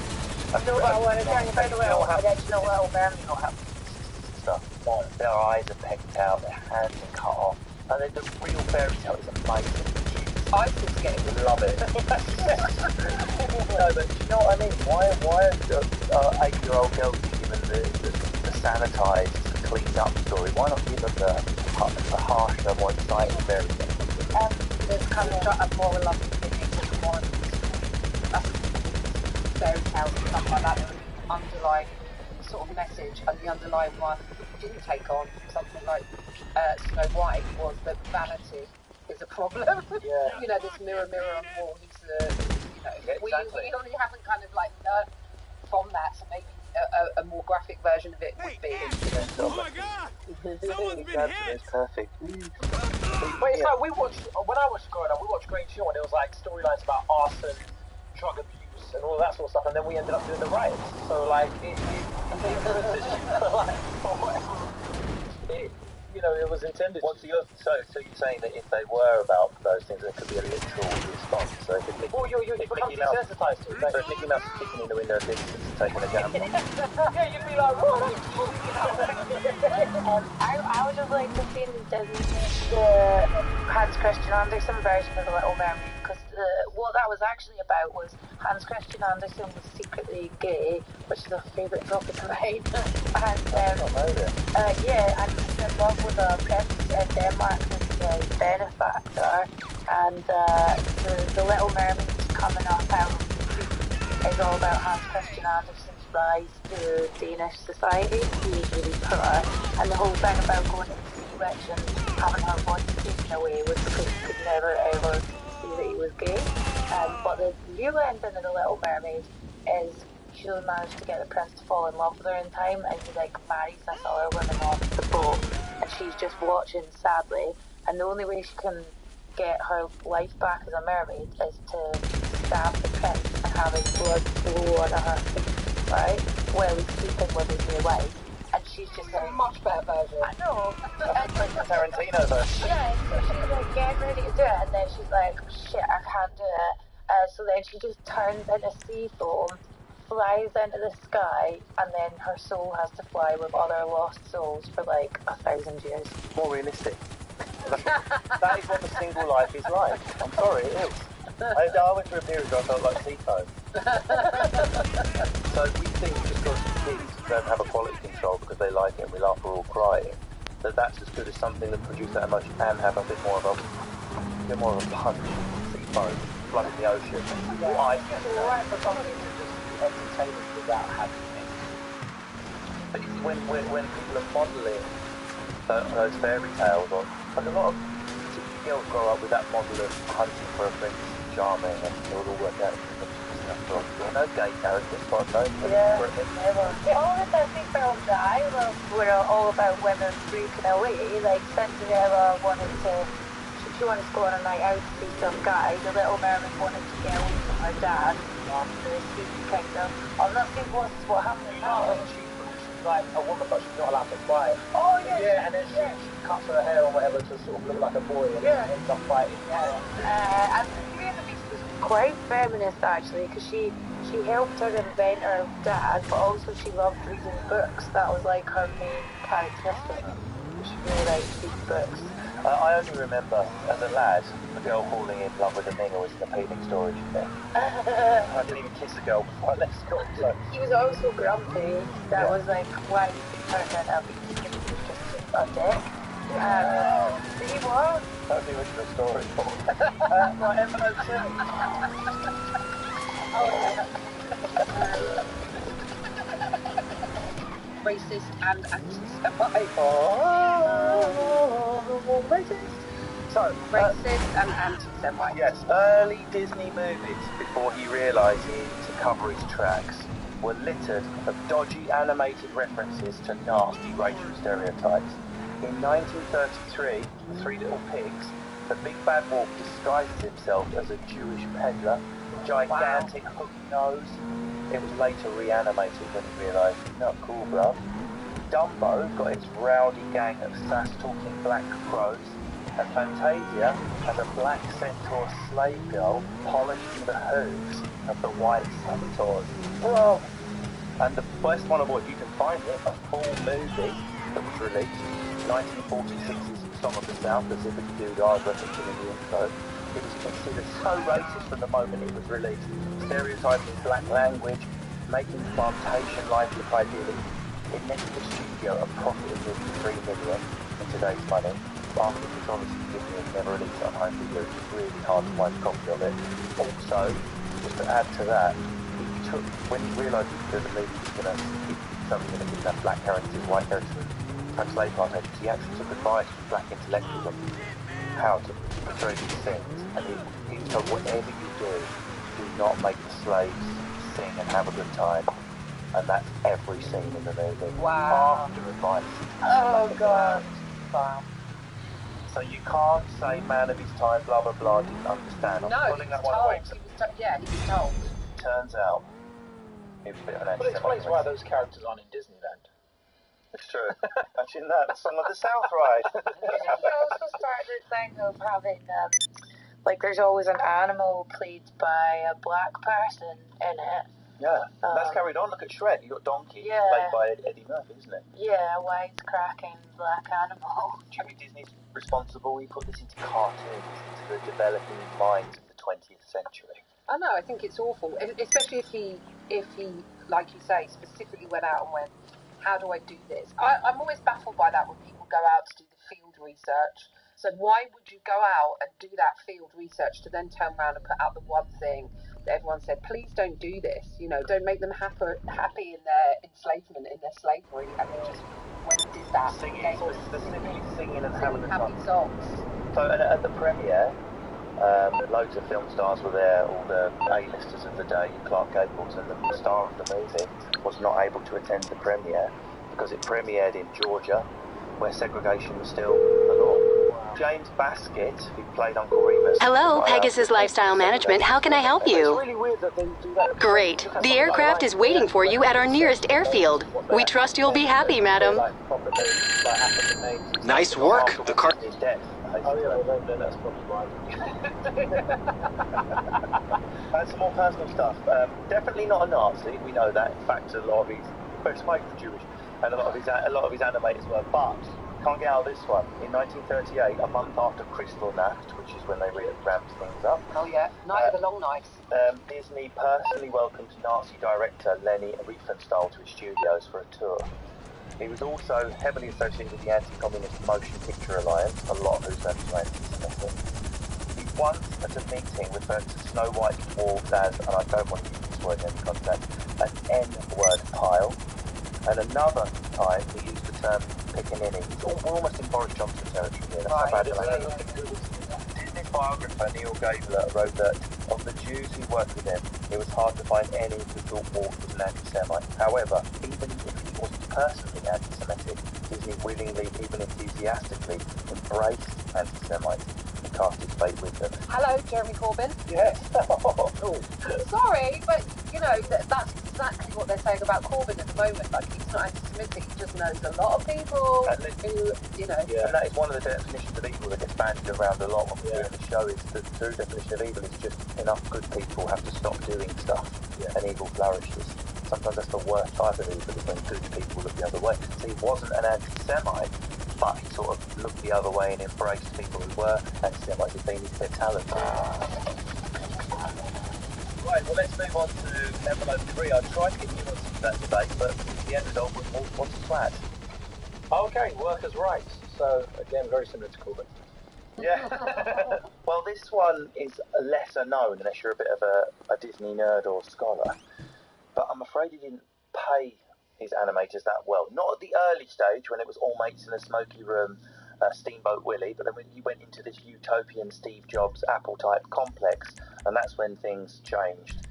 No, I want to tell you about the little, that's no little man. Stuff. Their eyes are pecked out, their hands are cut off. And then the real fairy tale is amazing. I still scared. Love it. No, but you know what I mean? Why are 8-year-old girls given the sanitised, cleaned up story? Why not give us a harsher, more exciting fairy tale? There's kind of a more loving beginning with more that's fairy tales and stuff like that. There was an underlying sort of message, and the underlying one didn't take on something like Snow White was that vanity is a problem. Yeah. You know, this mirror, mirror on the wall. He's we only haven't kind of like learned from that, so maybe a more graphic version of it would be. Oh my god! Someone's been hit! It's perfect. But it's like when I was growing up, we watched Green Shore, and it was like storylines about arson, drug abuse, and all that sort of stuff, and then we ended up doing the riots. So like, it influences you, like, for whatever. It was intended. So you're saying that if they were about those things, there could be a literal response. So if Mickey, you become desensitized to it. So if Mickey Mouse is kicking in the window of Dixon's taking a gamble. Yeah, you'd be like, whoa. I would have liked to see the Hans Christian Andersen version of The Little Mermaid, because what that was actually about was Hans Christian Andersen was secretly gay, which is a favourite topic of mine. And yeah, and he's in love with a princess in Denmark who's a benefactor, and the Little Mermaid coming up out of the sea is all about Hans Christian Andersen's rise to Danish society. He was really poor, and the whole thing about going to the sea witch and having her voice taken away was because he could never ever see that he was gay. But the real ending of The Little Mermaid is she doesn't manage to get the prince to fall in love with her in time, and he like marries this other woman on the boat, and she's just watching sadly, and the only way she can get her life back as a mermaid is to stab the prince and have his blood flow on her face, right? While he's sleeping with his new wife. And she's just a much better version. I know. Tarantino version. Yeah, so she's like getting ready to do it, and then she's like, shit, I can't do it. So then she just turns into sea foam, flies into the sky, and then her soul has to fly with other lost souls for like 1,000 years. More realistic. That is what the single life is like. I'm sorry, it is. I went through a period where I felt like Seafoam. So we think just because kids don't have a quality control because they like it and we laugh, we're all crying, that's as good as something that produces that emotion and have a bit more of a punch. Seafoam, flood in the ocean. Yeah, I think it's alright for somebody to just be entertained without having it. But you see, when people are modelling those fairy tales, or like a lot of girls grow up with that model of hunting for a prince, charming, and it will all work out. No gay characters, but no. Yeah, never. All the Disney films that I love were all about women breaking away. Like Cinderella wanted to, she wanted to go on a night out to see some guy. The Little Mermaid wanted to get away from her dad after the Sea Kingdom. Oh, that's what happened now. She's like a woman, but she's not allowed to fly. Oh yeah. Yeah, and then she cuts her hair or whatever to sort of look like a boy, and ends up fighting. And Beauty and the Beast was quite feminist actually, because she helped her invent her dad, but also she loved reading books. That was like her main characteristic. She really liked reading books. I only remember, as a lad, the girl falling in love with a nigger was an appealing story to me. I didn't even kiss a girl before I left school. So. He was also grumpy. That was like why he turned into a beast, because he was just a dick. He was. That was the original story. Right, envelope 2. Racist and anti-Semite. Racist. So, racist and anti-Semite. Yes, early Disney movies, before he realised he needed to cover his tracks, were littered of dodgy animated references to nasty racial stereotypes. In 1933, The Three Little Pigs, the Big Bad Wolf disguises himself as a Jewish peddler, gigantic hook nose. It was later reanimated when he realised, not cool, bruv. Dumbo got his rowdy gang of sass-talking black crows, and Fantasia has a black centaur slave girl polishing the hooves of the white centaurs. Whoa! And the best one of all, if you can find it, a full movie that was released, 1946's Song of the South, the Zippity Doo Dah referencing in the intro. It was considered so racist from the moment it was released, stereotyping black language, making plantation life look idyllic. It netted the studio a profit of nearly $3 million in today's money. After this, obviously, Disney has never released it on home video. It's really hard to find a copy of it. Also, just to add to that, when he realised that the movie was going to have black characters, white characters, and slave plantations, he actually took advice from black intellectuals on how to portray these scenes. And he was told, whatever you do not make the slaves sing and have a good time. And that's every scene in the movie. Wow. After advice. Oh, God. Wow. So you can't say man of his time, blah, blah, blah, didn't understand. No, he was told. He was told. Turns out, he was a bit of an But it explains why those characters aren't in Disneyland. It's true. Imagine that, the Song of the South ride. He also started a thing of having, like, there's always an animal played by a black person in it. Yeah, that's carried on. Look at Shrek. You got Donkey, yeah. played by Eddie Murphy, isn't it? Yeah, wisecracking black animal. Do you think Disney's responsible? He put this into cartoons, into the developing minds of the 20th century. I know. I think it's awful, especially if he, like you say, specifically went out and went, "How do I do this?" I'm always baffled by that when people go out to do the field research. So why would you go out and do that field research to then turn around and put out the one thing that everyone said, please don't do this, don't make them happy in their enslavement, in their slavery, and they just went and did that. Specifically singing and having happy songs. So at the premiere, loads of film stars were there, all the A-listers of the day. Clark Gable, the star of the movie, was not able to attend the premiere because it premiered in Georgia, where segregation was still the law. James Baskett, who played Uncle Remus... Hello, Pegasus Lifestyle Management. How can I help you? It's really weird that they do that. Great. The aircraft is waiting for you at our nearest airfield. We trust you'll be happy, madam. Nice work. The car... Oh yeah, that's probably why. And some more personal stuff. Definitely not a Nazi, we know that. In fact, a lot of his... Well, it's made for Jewish. And a lot of his animators were, but... Can't get out of this one. In 1938, a month after Kristallnacht, which is when they really ramped things up. Oh yeah, Night of the Long Knives. Disney personally welcomed Nazi director Leni Riefenstahl to his studios for a tour. He was also heavily associated with the Anti-Communist Motion Picture Alliance, a lot of whose members were anti-Semitic. He once, at a meeting, referred to Snow White dwarves as, and I don't want to use this word in any context, an N-word pile. And another time, he used the term pickaninny. We're almost in Boris Johnson territory here. Disney's biographer Neil Gabler wrote that of the Jews who worked with him, it was hard to find any who thought Walt was an anti-Semite. However, even if he wasn't personally anti-Semitic, Disney willingly, even enthusiastically, embraced anti-Semites and cast his fate with them. Hello, Jeremy Corbyn. Yes. Sorry, but that's exactly what they're saying about Corbyn at the moment. Like, he's not anti-Semitic, he just knows a lot of people who, Yeah, and that is one of the definitions of evil that gets bandied around a lot when we're doing the show, is the true definition of evil is just enough good people have to stop doing stuff and evil flourishes. Sometimes that's the worst type of evil, is when good people look the other way. So he wasn't an anti-Semite, but he sort of looked the other way and embraced people who were anti-Semites if they needed their talent. Right, well, let's move on to envelope 3. I tried to get you on that debate, but the end result was flat. Okay, workers' rights. So, again, very similar to Corbyn. Yeah. Well, this one is lesser known unless you're a bit of a Disney nerd or scholar. But I'm afraid he didn't pay his animators that well. Not at the early stage when it was all mates in a smoky room, Steamboat Willie, but then when he went into this utopian Steve Jobs Apple-type complex, and that's when things changed.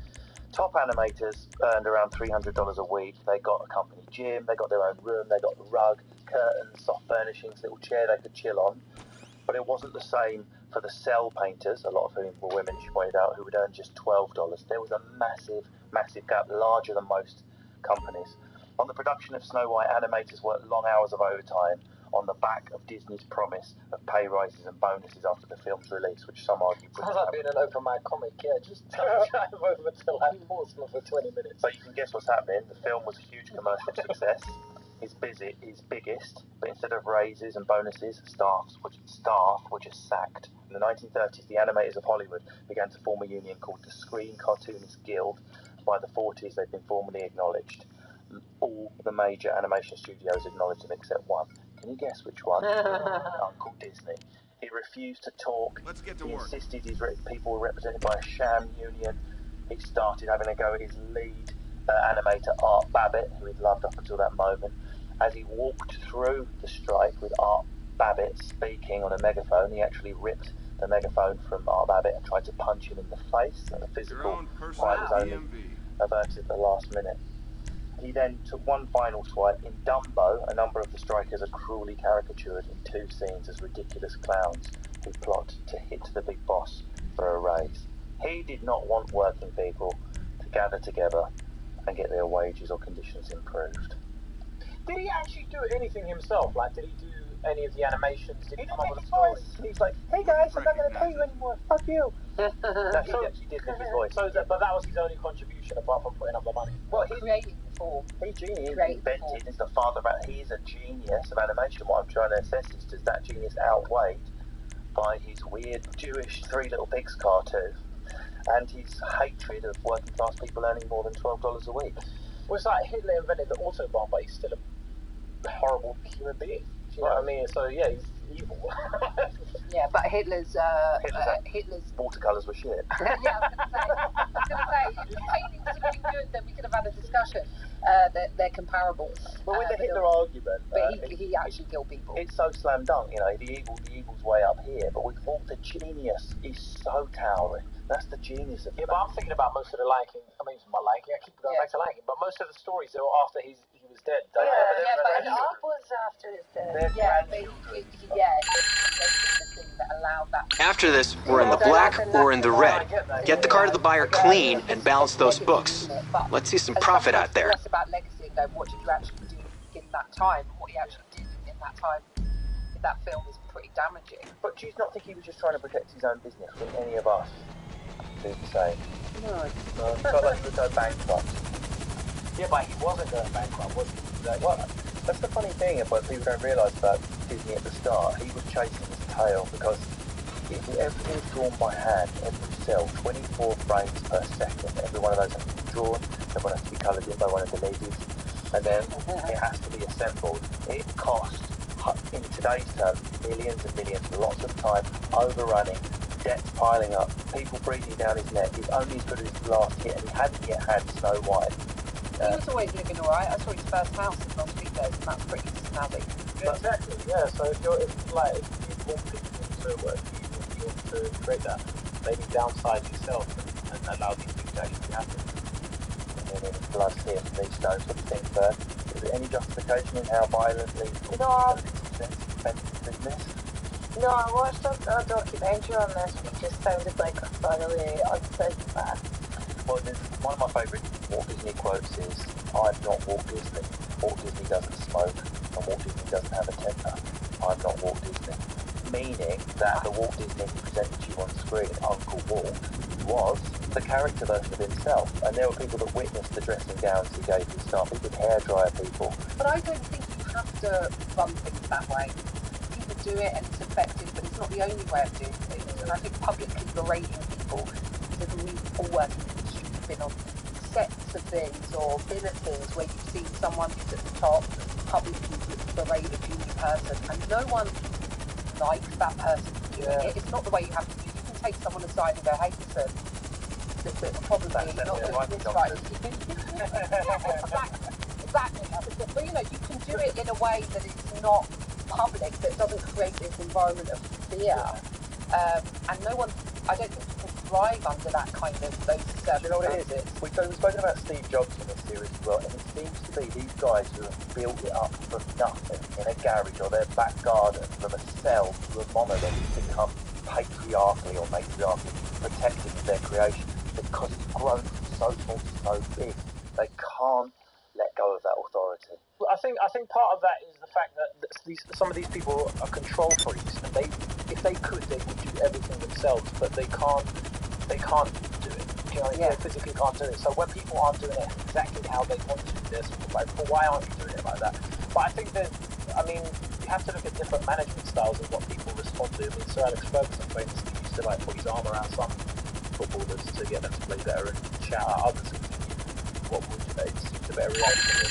Top animators earned around $300 a week. They got a company gym, they got their own room, they got the rug, curtains, soft furnishings, little chair they could chill on. But it wasn't the same for the cell painters, a lot of whom were women, she pointed out, who would earn just $12. There was a massive, massive gap, larger than most companies. On the production of Snow White, animators worked long hours of overtime on the back of Disney's promise of pay rises and bonuses after the film's release, which some argue... Sounds like being an open mic comic, just drive over to like Portsmouth for 20 minutes. So you can guess what's happening. The film was a huge commercial success. His biggest, but instead of raises and bonuses, staff were just sacked. In the 1930s, the animators of Hollywood began to form a union called the Screen Cartoonists Guild. By the 40s, they'd been formally acknowledged. All the major animation studios acknowledged him except one. Can you guess which one? Uncle Disney. He refused to talk. Let's get to He work. insisted his people were represented by a sham union. He started having a go at his lead animator, Art Babbitt, who he'd loved up until that moment. As he walked through the strike with Art Babbitt speaking on a megaphone, he actually ripped the megaphone from Art Babbitt and tried to punch him in the face. And the physical fight was only averted at the last minute. He then took one final swipe. In Dumbo, a number of the strikers are cruelly caricatured in two scenes as ridiculous clowns who plot to hit the big boss for a raise. He did not want working people to gather together and get their wages or conditions improved. Did he actually do anything himself? Like, did he do any of the animations? Did he come up with his a story? He's like, hey guys, I'm not going to pay you anymore. Fuck you. No, he actually did make his voice. But that was his only contribution apart from putting up the money. Well, he's creating form. He's invented. He's the father of. He's a genius of animation. What I'm trying to assess is, does that genius outweighed by his weird Jewish Three Little Pigs cartoon and his hatred of working class people earning more than $12 a week? Well, it's like Hitler invented the Autobahn, but he's still a horrible human being. Do you know what I mean? So yeah, he's evil. Yeah, but Hitler's watercolours were shit. Yeah, I was going to say, if the paintings had been good, then we could have had a discussion. They're comparable. Well, with the Hitler argument, but he actually killed people. It's so slam dunk, you know. The evil's way up here, but with Walt, the genius is so towering. That's the genius of it. Yeah, but I'm thinking about most of the Lion King. I mean, it's my Lion King. I keep going back to Lion King, but most of the stories they were after he was dead. But Art was after his death. After this, we're in the black or in the red. Get the car to the buyer clean and balance those books. Let's see some profit out there. Less about legacy and going, what did you actually do in that time? What he actually did in that time in that film is pretty damaging. But do you not think he was just trying to protect his own business? Would any of us do the same? No. He felt like he would go bankrupt. Yeah, but he wasn't going bankrupt, was he? Like, what? That's the funny thing about people don't realise about Disney at the start. He was chasing his tail because everything was drawn by hand, every cell, 24 frames per second. Every one of those has to be drawn, everyone has to be coloured in by one of the ladies, and then it has to be assembled. It costs, in today's terms, millions and millions, lots of time, overrunning, debts piling up, people breathing down his neck. He's only as good as his last hit, and he hadn't yet had Snow White. He was always living alright. I saw his first house in Los Pitos, and that's pretty snazzy. Yeah, exactly, yeah. So if you want people to work, you want to create that, maybe downsize yourself and allow these things to actually happen. And then in blood here from these stones, what do you think, Bert? Is there any justification in how violently business? No, I watched a documentary on this, which just sounded like a thoroughly unpleasant man. Well, one of my favourite Walt Disney quotes is, I'm not Walt Disney. Walt Disney doesn't smoke, and Walt Disney doesn't have a temper. I'm not Walt Disney. Meaning that the Walt Disney who presented you on screen, Uncle Walt, was the character version of himself. And there were people that witnessed the dressing gowns he gave his staff. He would hairdryer people. But I don't think you have to run things that way. People do it and it's effective, but it's not the only way of doing things. And I think publicly berating people, because we've all worked in the industry, we've been on sets of things or been at things where you've seen someone who's at the top publicly berate a junior person, and no one likes that person doing it. It's not the way you have to do it. You can take someone aside and go, hey, listen, probably not doing this right. Exactly. But you know, you can do it in a way that it's not public, that doesn't create this environment of fear. And no one, I don't think people thrive under that kind of those you know what it is? We've spoken about Steve Jobs in this series as well, and it seems to be these guys who have built it up from nothing in a garage or their back garden, from a cell to a monolith, become patriarchally or matriarchally protective of their creation because it's grown from so small to so big. They can't let go of that authority. I think part of that is the fact that some of these people are control freaks, and if they could, they would do everything themselves, but they can't do it. You know, they physically can't do it. So when people aren't doing it exactly how they want to, they're sort of like, well, why aren't you doing it like that? But I think you have to look at different management styles and what people respond to. I mean, Sir Alex Ferguson famously used to put his arm around some footballers to get them to play better and shout at others. what would it seems a bit of reaction.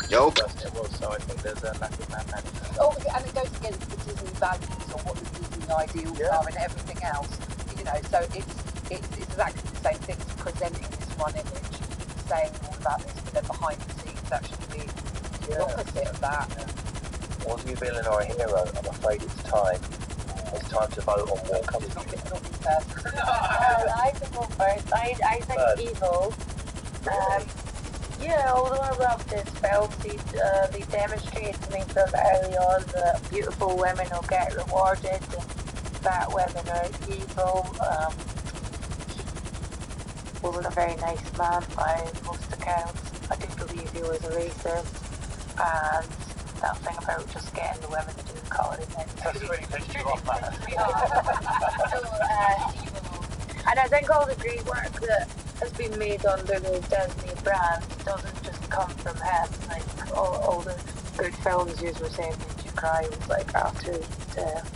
Nope. It was, so I think there's a lack of management. Oh, and it goes against the Disney values or what the Disney ideals are and everything else. You know, so it's exactly the same thing as presenting this one image, saying all about this, but then behind the scenes actually being the opposite of that. Was he a villain or a hero? I'm afraid it's time. It's time to vote on what comes. Not me first. I can go first. I think evil. Yeah, although I love this film, they demonstrated to me from early on that beautiful women will get rewarded and fat women are evil. He wasn't a very nice man by most accounts. I do believe he was a racist, and that thing about just getting the women to do the colouring. That's really pissed you off, man. And I think all the great work that has been made under the Disney brand doesn't just come from him. Like all the good films you were saying made you cry was like after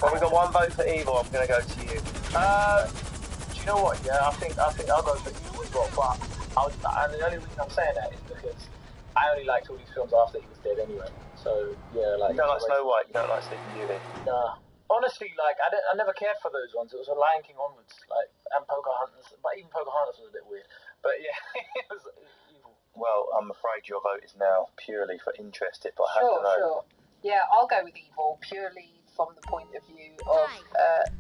Well, we got one vote for evil. I'm going to go to you. Do you know what? Yeah, I think I'll go for evil as well. But and the only reason I'm saying that is because I only liked all these films after he was dead anyway. So yeah, like you don't like Snow White. You don't like Sleeping Beauty. Nah. Honestly, like I never cared for those ones. It was a Lion King onwards, like, and Pocahontas. But even Pocahontas was a bit weird. But yeah, it was evil. Well, I'm afraid your vote is now purely for interest. If I have to know. Sure. Yeah, I'll go with evil purely from the point of view of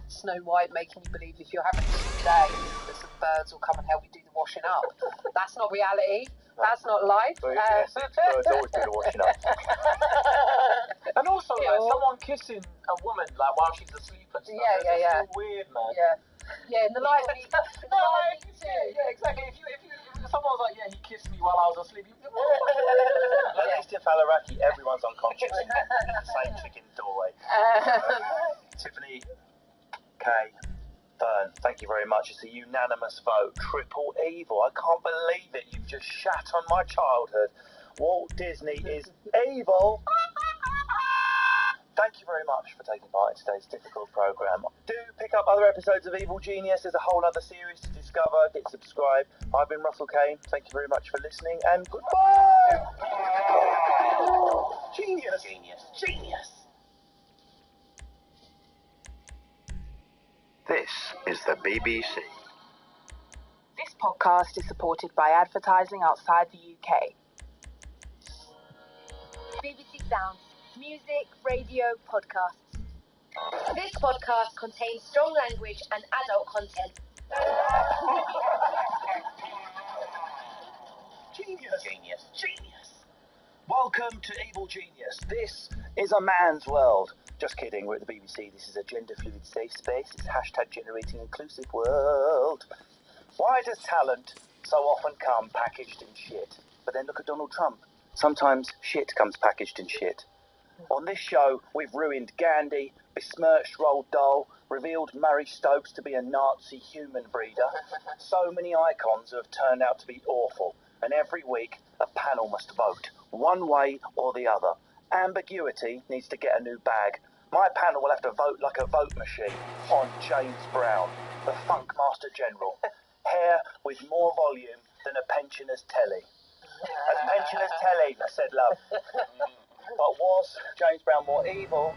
Snow White making you believe if you're having a shit day, that some birds will come and help you do the washing up. That's not reality. That's not life. But yes, birds always do the washing up. And also, like, someone kissing a woman like while she's asleep and stuff. Yeah. It's weird, man. Yeah, in the life. Yeah, exactly. If someone was like, yeah, he kissed me while I was asleep. At least in Falaraki, everyone's unconscious. Same chicken doorway. Tiffany, Kay, Fern, thank you very much. It's a unanimous vote. Triple evil. I can't believe it. You've just shat on my childhood. Walt Disney is evil. Thank you very much for taking part in today's difficult programme. Do pick up other episodes of Evil Genius. There's a whole other series to discover. Get subscribed. I've been Russell Kane. Thank you very much for listening, and goodbye! Genius! Genius! Genius! This is the BBC. This podcast is supported by advertising outside the UK. BBC Sounds. Music, radio, podcasts. This podcast contains strong language and adult content. Genius! Genius! Genius! Welcome to Evil Genius. This is a man's world. Just kidding, we're at the BBC. This is a gender-fluid safe space. It's #generating inclusive world. Why does talent so often come packaged in shit? But then look at Donald Trump. Sometimes shit comes packaged in shit. On this show, we've ruined Gandhi, besmirched Roald Dahl, revealed Murray Stokes to be a Nazi human breeder. So many icons who have turned out to be awful. And every week, a panel must vote, one way or the other. Ambiguity needs to get a new bag. My panel will have to vote like a vote machine on James Brown, the Funk Master General. Hair with more volume than a pensioner's telly. As pensioner's telly, I said, love. But was James Brown more evil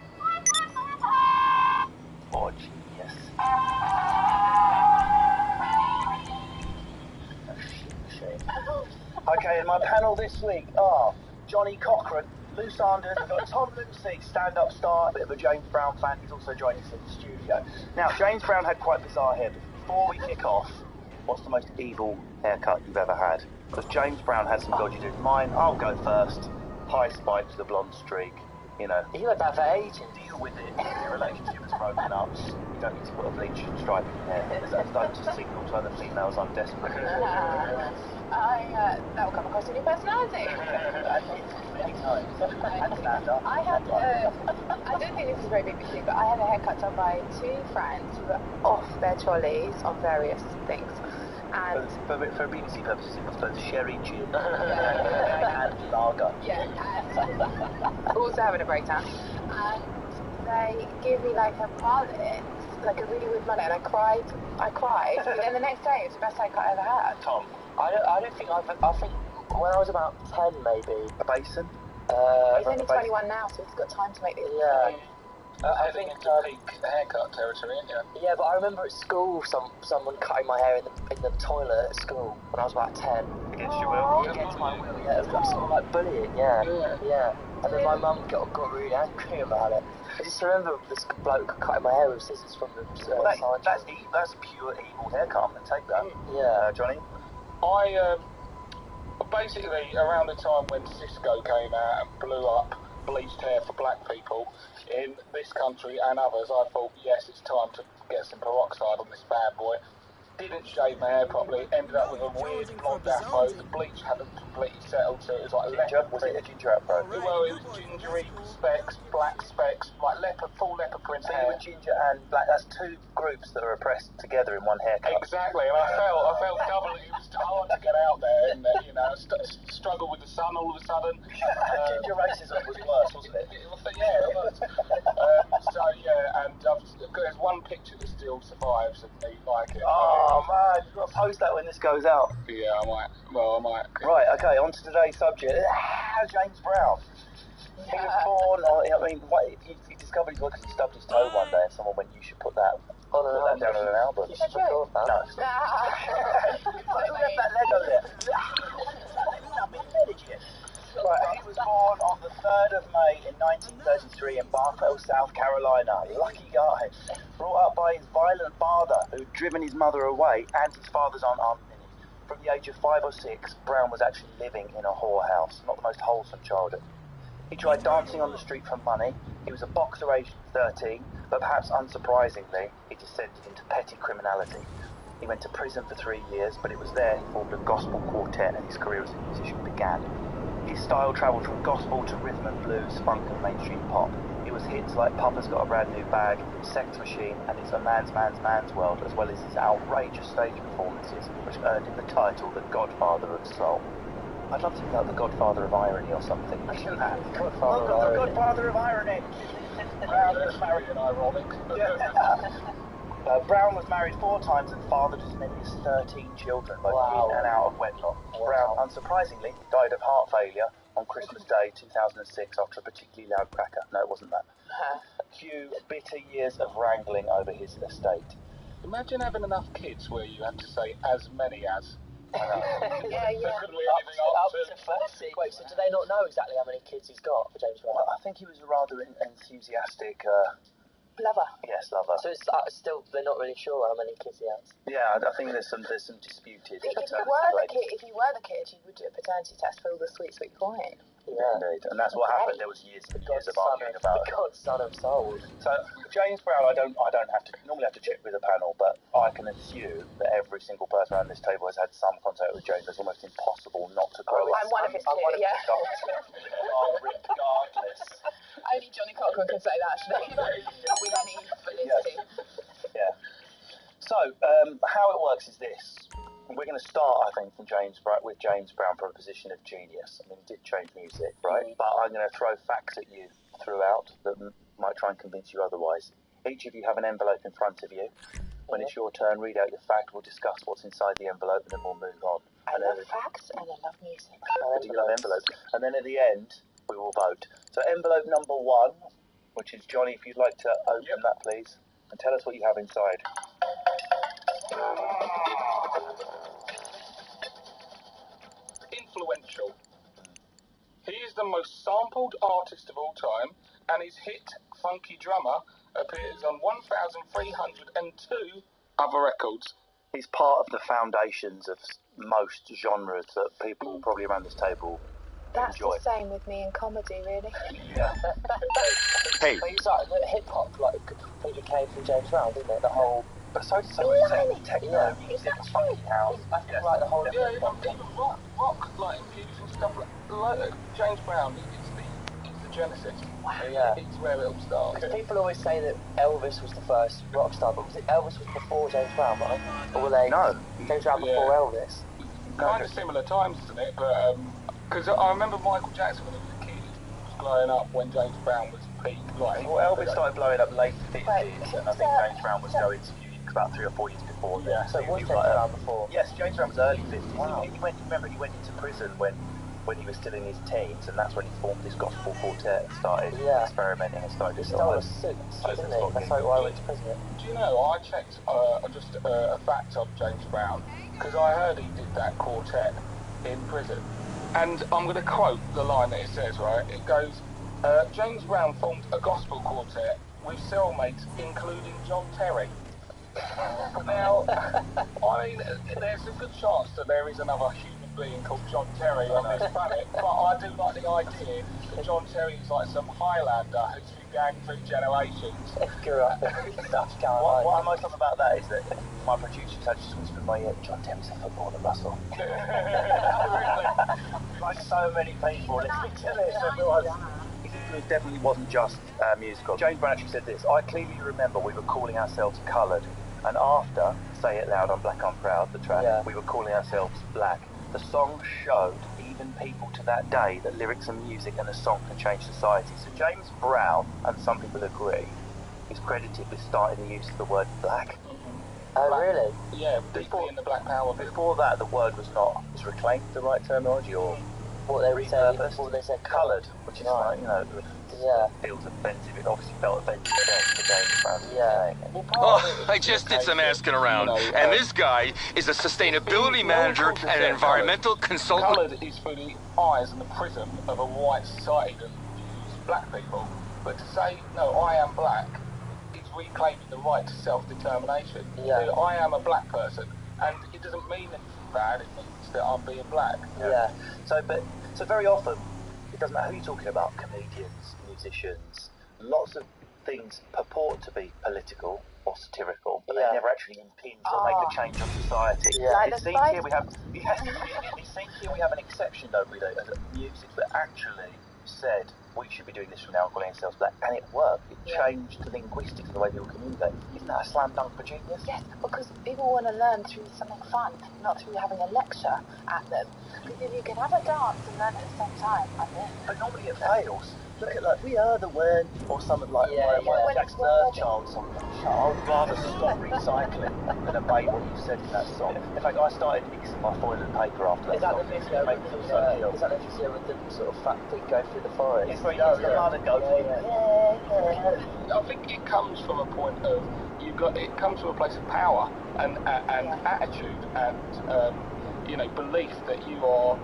or genius? Okay, in my panel this week are Johnny Cochran, Lou Sanders, we've got Tom Lucy, stand-up star, a bit of a James Brown fan, he's also joining us in the studio. Now, James Brown had quite bizarre hair, but before we kick off, what's the most evil haircut you've ever had? Because James Brown had some dodgy dudes. Mine, I'll go first. High spikes, the blonde streak. You know, You had that for ages. deal with it. If your relationship is broken up, you don't need to put a bleach stripe in your hair. Don't just signal to other females I'm desperate. That will come across in your personality. Many times. And stand up. I had, I don't think this is very BBC, but I had a haircut done by two friends who were off their trolleys on various things. And For BBC purposes, it was both sherry, gin, and lager. also having a breakdown. And they gave me like a mullet, like a really weird mullet, and I cried. But then the next day, it was the best haircut I ever had. Tom. I don't think I think When I was about 10, maybe. A basin? He's only 21 now, so he's got time to make these. Yeah. I think it's peak haircut territory, isn't it? Yeah, but I remember at school someone cutting my hair in the toilet at school when I was about 10. Against your will? Against my will, yeah. It was sort of like bullying, yeah. And then my mum got really angry about it. I just remember this bloke cutting my hair with scissors from the side. That's pure evil haircut. I'm going to take that. Yeah. Johnny? I, basically, around the time when Cisco came out and blew up bleached hair for black people in this country and others, I thought, yes, it's time to get some peroxide on this bad boy. Didn't shave my hair properly, ended up with a weird blonde afro. The bleach hadn't completely settled, so it was like leopard. Was it a ginger afro? Well, it was gingery specks, black specks, like full leopard print hair. So you were ginger and black. That's two groups that are oppressed together in one haircut. Exactly, and I felt doubly. It was hard to get out there, and struggle with the sun all of a sudden. Ginger racism was worse, wasn't it? Yeah, it was. There's one picture that still survives of me like it. Oh man, you've got to post that when this goes out. Yeah, I might. Well, I might. Right, okay, on to today's subject. James Brown. He was born on, he discovered his work because he stubbed his toe one day and someone went, you should put that down on an album. You should record that. No. Who left that leg over there? Right, he was born on the 3rd of May in 1933 in Bartow, South Carolina. Lucky guy. Brought up by his violent father, who'd driven his mother away, and his father's Aunt Minnie. From the age of 5 or 6, Brown was actually living in a whorehouse. Not the most wholesome childhood. He tried dancing on the street for money. He was a boxer aged 13, but perhaps unsurprisingly, he descended into petty criminality. He went to prison for 3 years, but it was there he formed a gospel quartet and his career as a musician began. His style travelled from gospel to rhythm and blues, funk and mainstream pop. It was hits like Papa's Got a Brand New Bag, Sex Machine and It's a Man's World, as well as his outrageous stage performances, which earned him the title The Godfather of Soul. I'd love to be like the Godfather of Irony or something. Imagine that. Godfather of Irony. Brown was married and ironic. Brown was married 4 times and fathered as many as 13 children, both in and out of wedlock. Brown, unsurprisingly, died of heart failure on Christmas Day 2006 after a particularly loud cracker. No, it wasn't that. A few bitter years of wrangling over his estate. Imagine having enough kids where you have to say as many as. Yeah. Couldn't we up to 30. Wait, so do they not know exactly how many kids he's got for James Brown? Well, I think he was a rather enthusiastic... Lover. Yes, lover. So it's still, they're not really sure how many kids he has. Yeah, I think there's some disputed. If you were the kid, you would do a paternity test for all the sweet coin. Yeah, indeed. And that's what happened. There was years and years of arguing about it. The godson of soul. So James Brown, I don't have to normally have to check with the panel, but I can assume that every single person around this table has had some contact with James. It's almost impossible not to grow. I'm one of his kids. Yeah. Regardless. Only Johnny Cochran can say that, actually. With any validity. Yeah. So, how it works is this. We're going to start, I think, with James Brown from a position of genius. I mean, he did change music, right? But I'm going to throw facts at you throughout that might try and convince you otherwise. Each of you have an envelope in front of you. When it's your turn, read out your fact. We'll discuss what's inside the envelope, and then we'll move on. I love facts and I love music. Do you love envelopes? And then at the end, we will vote. So envelope number 1, which is Johnny, if you'd like to open that, please, and tell us what you have inside. Influential. He is the most sampled artist of all time, and his hit Funky Drummer appears on 1,302 other records. He's part of the foundations of most genres that people probably around this table That's enjoy. the same with me in comedy, really. Yeah. Hey. But he's like, hip hop, like, completely came from James Brown, didn't it? The whole. But so techno music, funky house. I think like the whole. Yeah, even rock, like infused and stuff like James Brown. It's the genesis. Wow. Yeah. It's where it all started. Because people always say that Elvis was the first rock star, but was it Elvis was before James Brown, right? Or were they? No. James Brown before Elvis. Kind of similar times, isn't it? But because I remember Michael Jackson when he was a kid was blowing up when James Brown was peak. Like, well, Elvis started blowing up late 50s, and I think James Brown was going to about 3 or 4 years before. Yeah, so he was was James Brown before? Yes, James Brown was early 50s. Wow. He went into prison when he was still in his teens, and that's when he formed this gospel quartet and started experimenting and started He stole a suit, didn't he? That's why I went to prison. Do you know, I checked just a fact on James Brown, because I heard he did that quartet in prison. And I'm going to quote the line that it says, right? It goes, James Brown formed a gospel quartet with cellmates, including John Terry. Now, I mean, there's a good chance that there is another human being called John Terry on this planet, but I do like the idea that John Terry is like some Highlander who's been going through generations. What I most love about that is that my producers had just whispered in my ear, John Terry's a footballer, Russell. Like so many people listening to this, his influence definitely wasn't just musical. James Brown actually said this: I clearly remember we were calling ourselves coloured, and after Say It Loud on Black I'm Proud, the track, we were calling ourselves black. The song showed even people to that day that lyrics and music and a song can change society. So James Brown, and some people agree, is credited with starting the use of the word black. Oh, really? Yeah, deeply in the Black Power. Before that, the word was reclaimed the right terminology, or what they would say, what they said, coloured, which is like, you know, feels offensive. It obviously felt offensive to James Brown. Oh, I just did some asking around, and this guy is a sustainability manager and an environmental consultant. Coloured is through the eyes and the prism of a white society that views black people. But to say, no, I am black, is reclaiming the right to self-determination. Yeah. I am a black person, and it doesn't mean anything bad, it means that I'm being black. Yeah. So very often, it doesn't matter who you're talking about, comedians, musicians, lots of things purport to be political or satirical, but they never actually impinge or make a change on society. Like It seems here we have an exception, don't we, though, as music that actually said we should be doing this from now on, calling ourselves black, and it worked. It changed linguistics and the way people communicate. Isn't that a slam dunk for genius? Yes, because people want to learn through something fun, not through having a lecture at them. Because if you can have a dance and learn at the same time, I'm in. But normally it fails. Look at like We Are the World, or something like Jack's Third Child song. I would rather stop recycling than obey what you said in that song. In fact, I started mixing my foil and paper after that. Is that the video with the sort of fat pig going through the forest? It's where you go I think it comes from a point of it comes from a place of power and attitude and belief that you are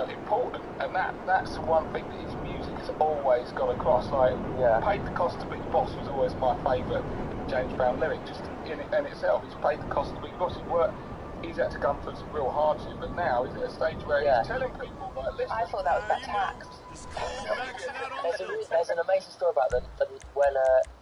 important, and that's one thing that his music has always got across. Like, paid the cost to be the boss was always my favourite James Brown lyric. Just in itself, he's paid the cost to be the boss. He's had to come through some real hardship, but now he's at a stage where he's telling people, like, listen. I thought that was about tax. There's an amazing story about when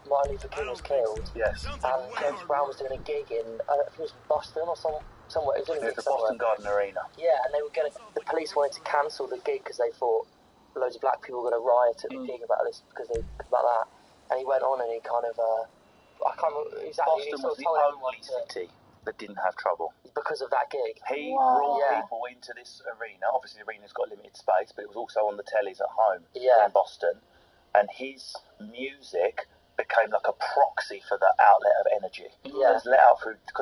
Martin Luther King was killed. Yes. And James Brown was doing a gig in, I don't know if it was Boston or somewhere. It was the Boston Garden Arena. Yeah, and the police wanted to cancel the gig because they thought loads of black people were going to riot at the gig about that. And he went on and he kind of, I can't remember exactly. Boston was the only city that didn't have trouble. Because of that gig. He brought people into this arena. Obviously, the arena's got limited space, but it was also on the tellies at home in Boston. And his music became like a proxy for the outlet of energy. It was let out through, because